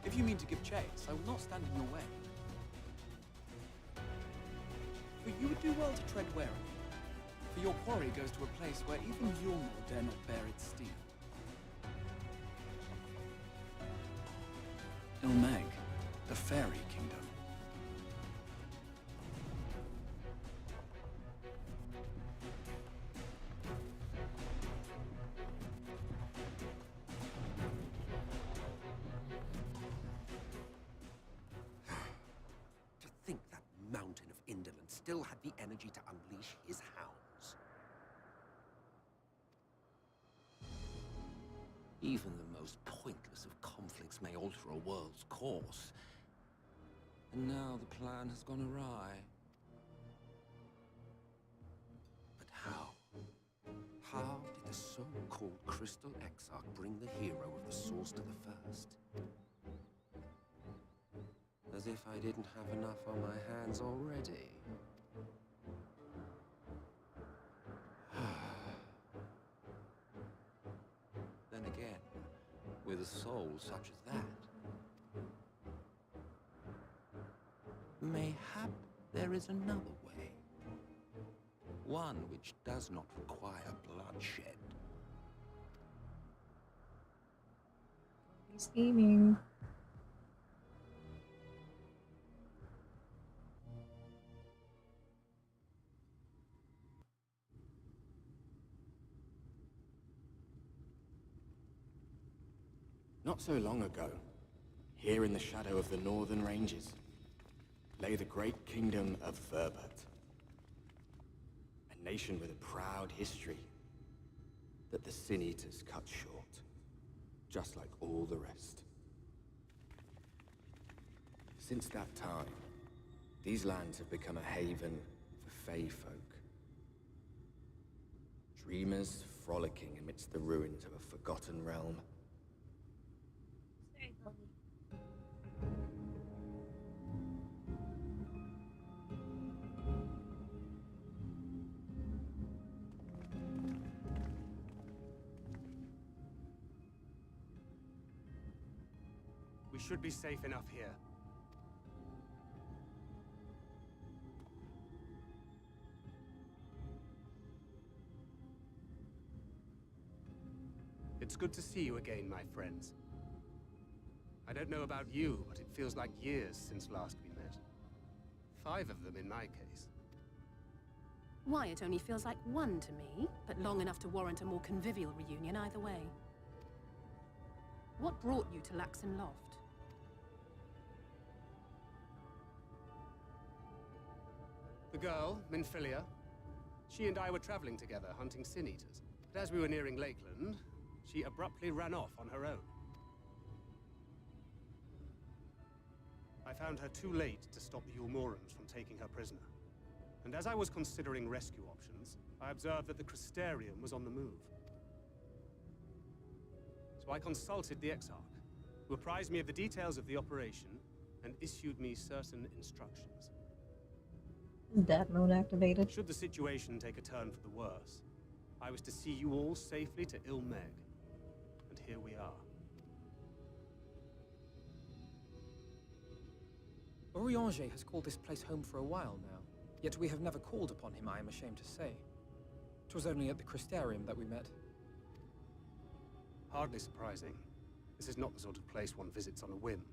If you mean to give chase, I will not stand in your way. But you would do well to tread warily, for your quarry goes to a place where even Yulmor dare not bear its steel. Ilmeg, the Fairy Kingdom. To think that mountain of indolence still had the energy to unleash his hounds. Even the most pointless of conflicts may alter a world's course. And now the plan has gone awry. But how? How did the so-called Crystal Exarch bring the hero of the source to the first? As if I didn't have enough on my hands already. Then again, with a soul such as that, mayhap there is another way. One which does not require bloodshed. He's scheming. Not so long ago, here in the shadow of the northern ranges, lay the great kingdom of Verbert. A nation with a proud history that the Sin Eaters cut short, just like all the rest. Since that time, these lands have become a haven for Fey folk. Dreamers frolicking amidst the ruins of a forgotten realm. We should be safe enough here. It's good to see you again, my friends. I don't know about you, but it feels like years since last we met. 5 of them in my case. Why, it only feels like 1 to me, but long enough to warrant a more convivial reunion either way. What brought you to Laxon Loft? girl, Minfilia. She and I were traveling together, hunting sin eaters. But as we were nearing Lakeland, she abruptly ran off on her own. I found her too late to stop the Ulmorans from taking her prisoner. And as I was considering rescue options, I observed that the Crystarium was on the move. So I consulted the Exarch, who apprised me of the details of the operation and issued me certain instructions. Is Dad mode activated? Should the situation take a turn for the worse, I was to see you all safely to Ilmeg. And here we are. Orianger has called this place home for a while now, yet we have never called upon him, I am ashamed to say. 'Twas only at the Crystarium that we met. Hardly surprising. This is not the sort of place one visits on a whim.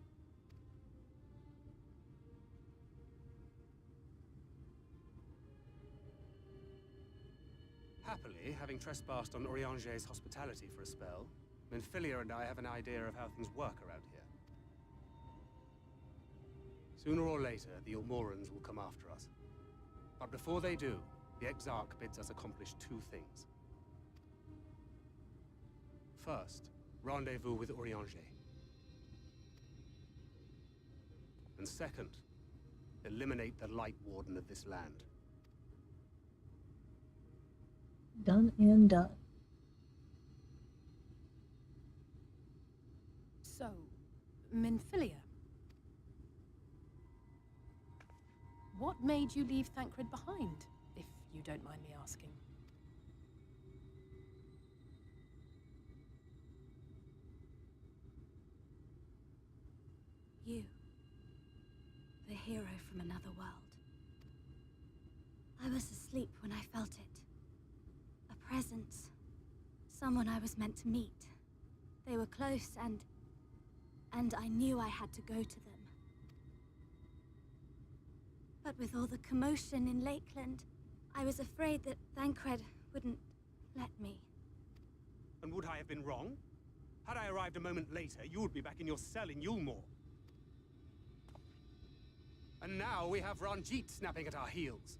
Happily, having trespassed on Orianger's hospitality for a spell, Minfilia and I have an idea of how things work around here. Sooner or later, the Ulmorans will come after us. But before they do, the Exarch bids us accomplish two things. First, rendezvous with Orianger. And second, eliminate the Light Warden of this land. Done and done. So, Minfilia. What made you leave Thancred behind, if you don't mind me asking? You. The hero from another world. I was asleep when I felt it. A presence. Someone I was meant to meet. They were close and I knew I had to go to them. But with all the commotion in Lakeland, I was afraid that Thancred wouldn't let me. And would I have been wrong? Had I arrived a moment later, you would be back in your cell in Yulmore. And now we have Ranjit snapping at our heels.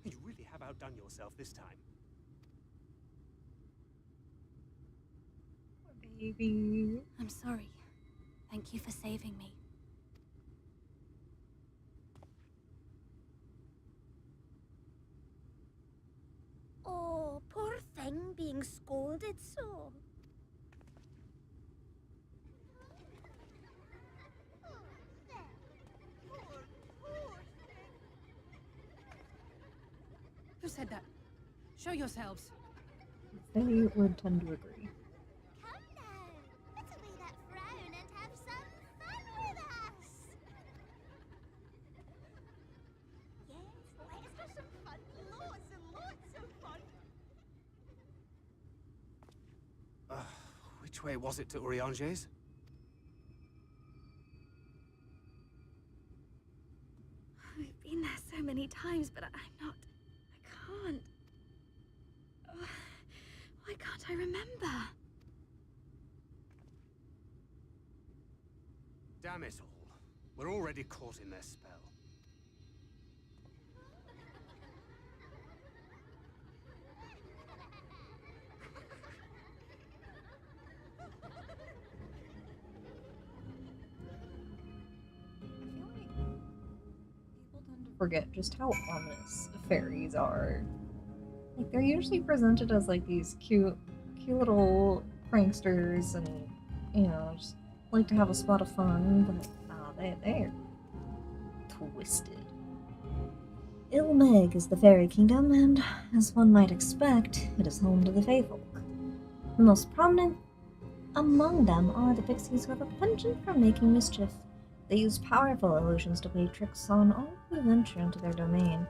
You really have outdone yourself this time. Baby. I'm sorry. Thank you for saving me. Oh, poor thing being scolded so. Who said that? Show yourselves. They would tend to agree. Come now, put away that frown and have some fun with us. Yes, let us have some fun. Lots and lots of fun. Which way was it to Orianger's? We've been there so many times, but I can't. Why can't I remember? Damn it all. We're already caught in their spell. Forget just how ominous fairies are. Like, they're usually presented as like these cute little pranksters and, you know, just like to have a spot of fun, but they're twisted. Ilmeg is the fairy kingdom, and as one might expect, it is home to the Feyfolk. The most prominent among them are the pixies, who have a penchant for making mischief. They use powerful illusions to play tricks on all who venture into their domain.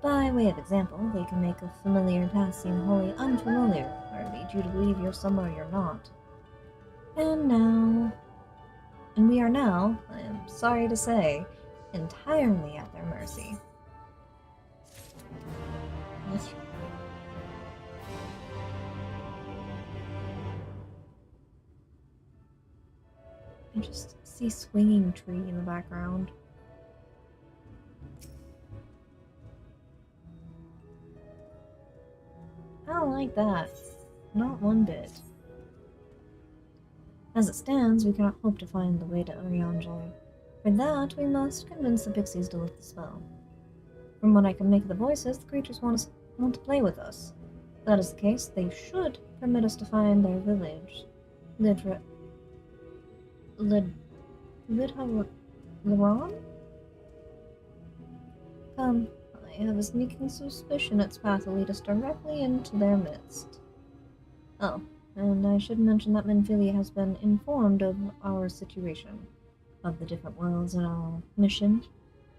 By way of example, they can make a familiar task seem wholly unfamiliar, or lead you to believe you're somewhere you're not. And we are now, I am sorry to say, entirely at their mercy. I just see swinging tree in the background. like that. Not one bit. As it stands, we cannot hope to find the way to Urianger. For that, we must convince the pixies to lift the spell. From what I can make of the voices, the creatures want to play with us. If that is the case, they should permit us to find their village. Lidharan? Come, I have a sneaking suspicion its path will lead us directly into their midst. Oh, and I should mention that Minfilia has been informed of our situation, of the different worlds in our mission.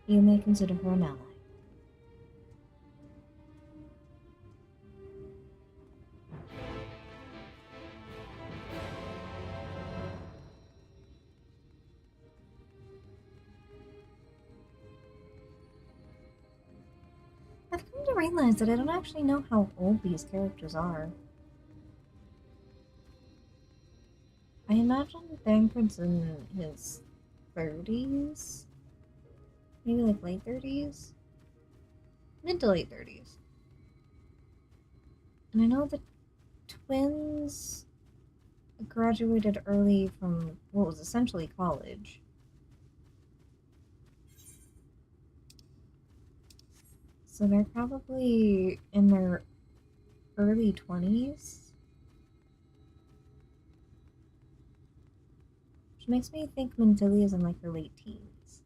You may consider her an ally. I've come to realize that I don't actually know how old these characters are. I imagine Thancred's in his 30s? Maybe like late 30s? Mid to late 30s. And I know the twins graduated early from what was essentially college. So they're probably in their early 20s. Which makes me think Minfilia is in like her late teens.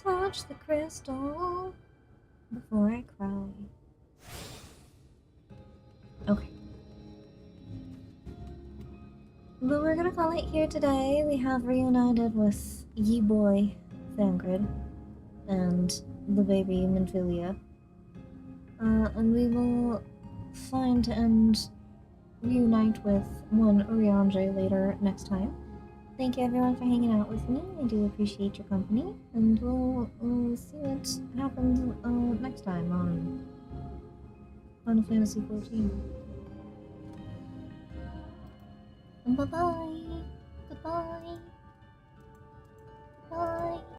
Touch the crystal before I cry. Okay. But we're gonna call it here today. We have reunited with Ye Boy Thancred and the baby Minfilia. And we will find and reunite with one Urianger later next time. Thank you everyone for hanging out with me. I do appreciate your company, and we'll see what happens next time on Final Fantasy XIV. Bye-bye. Goodbye.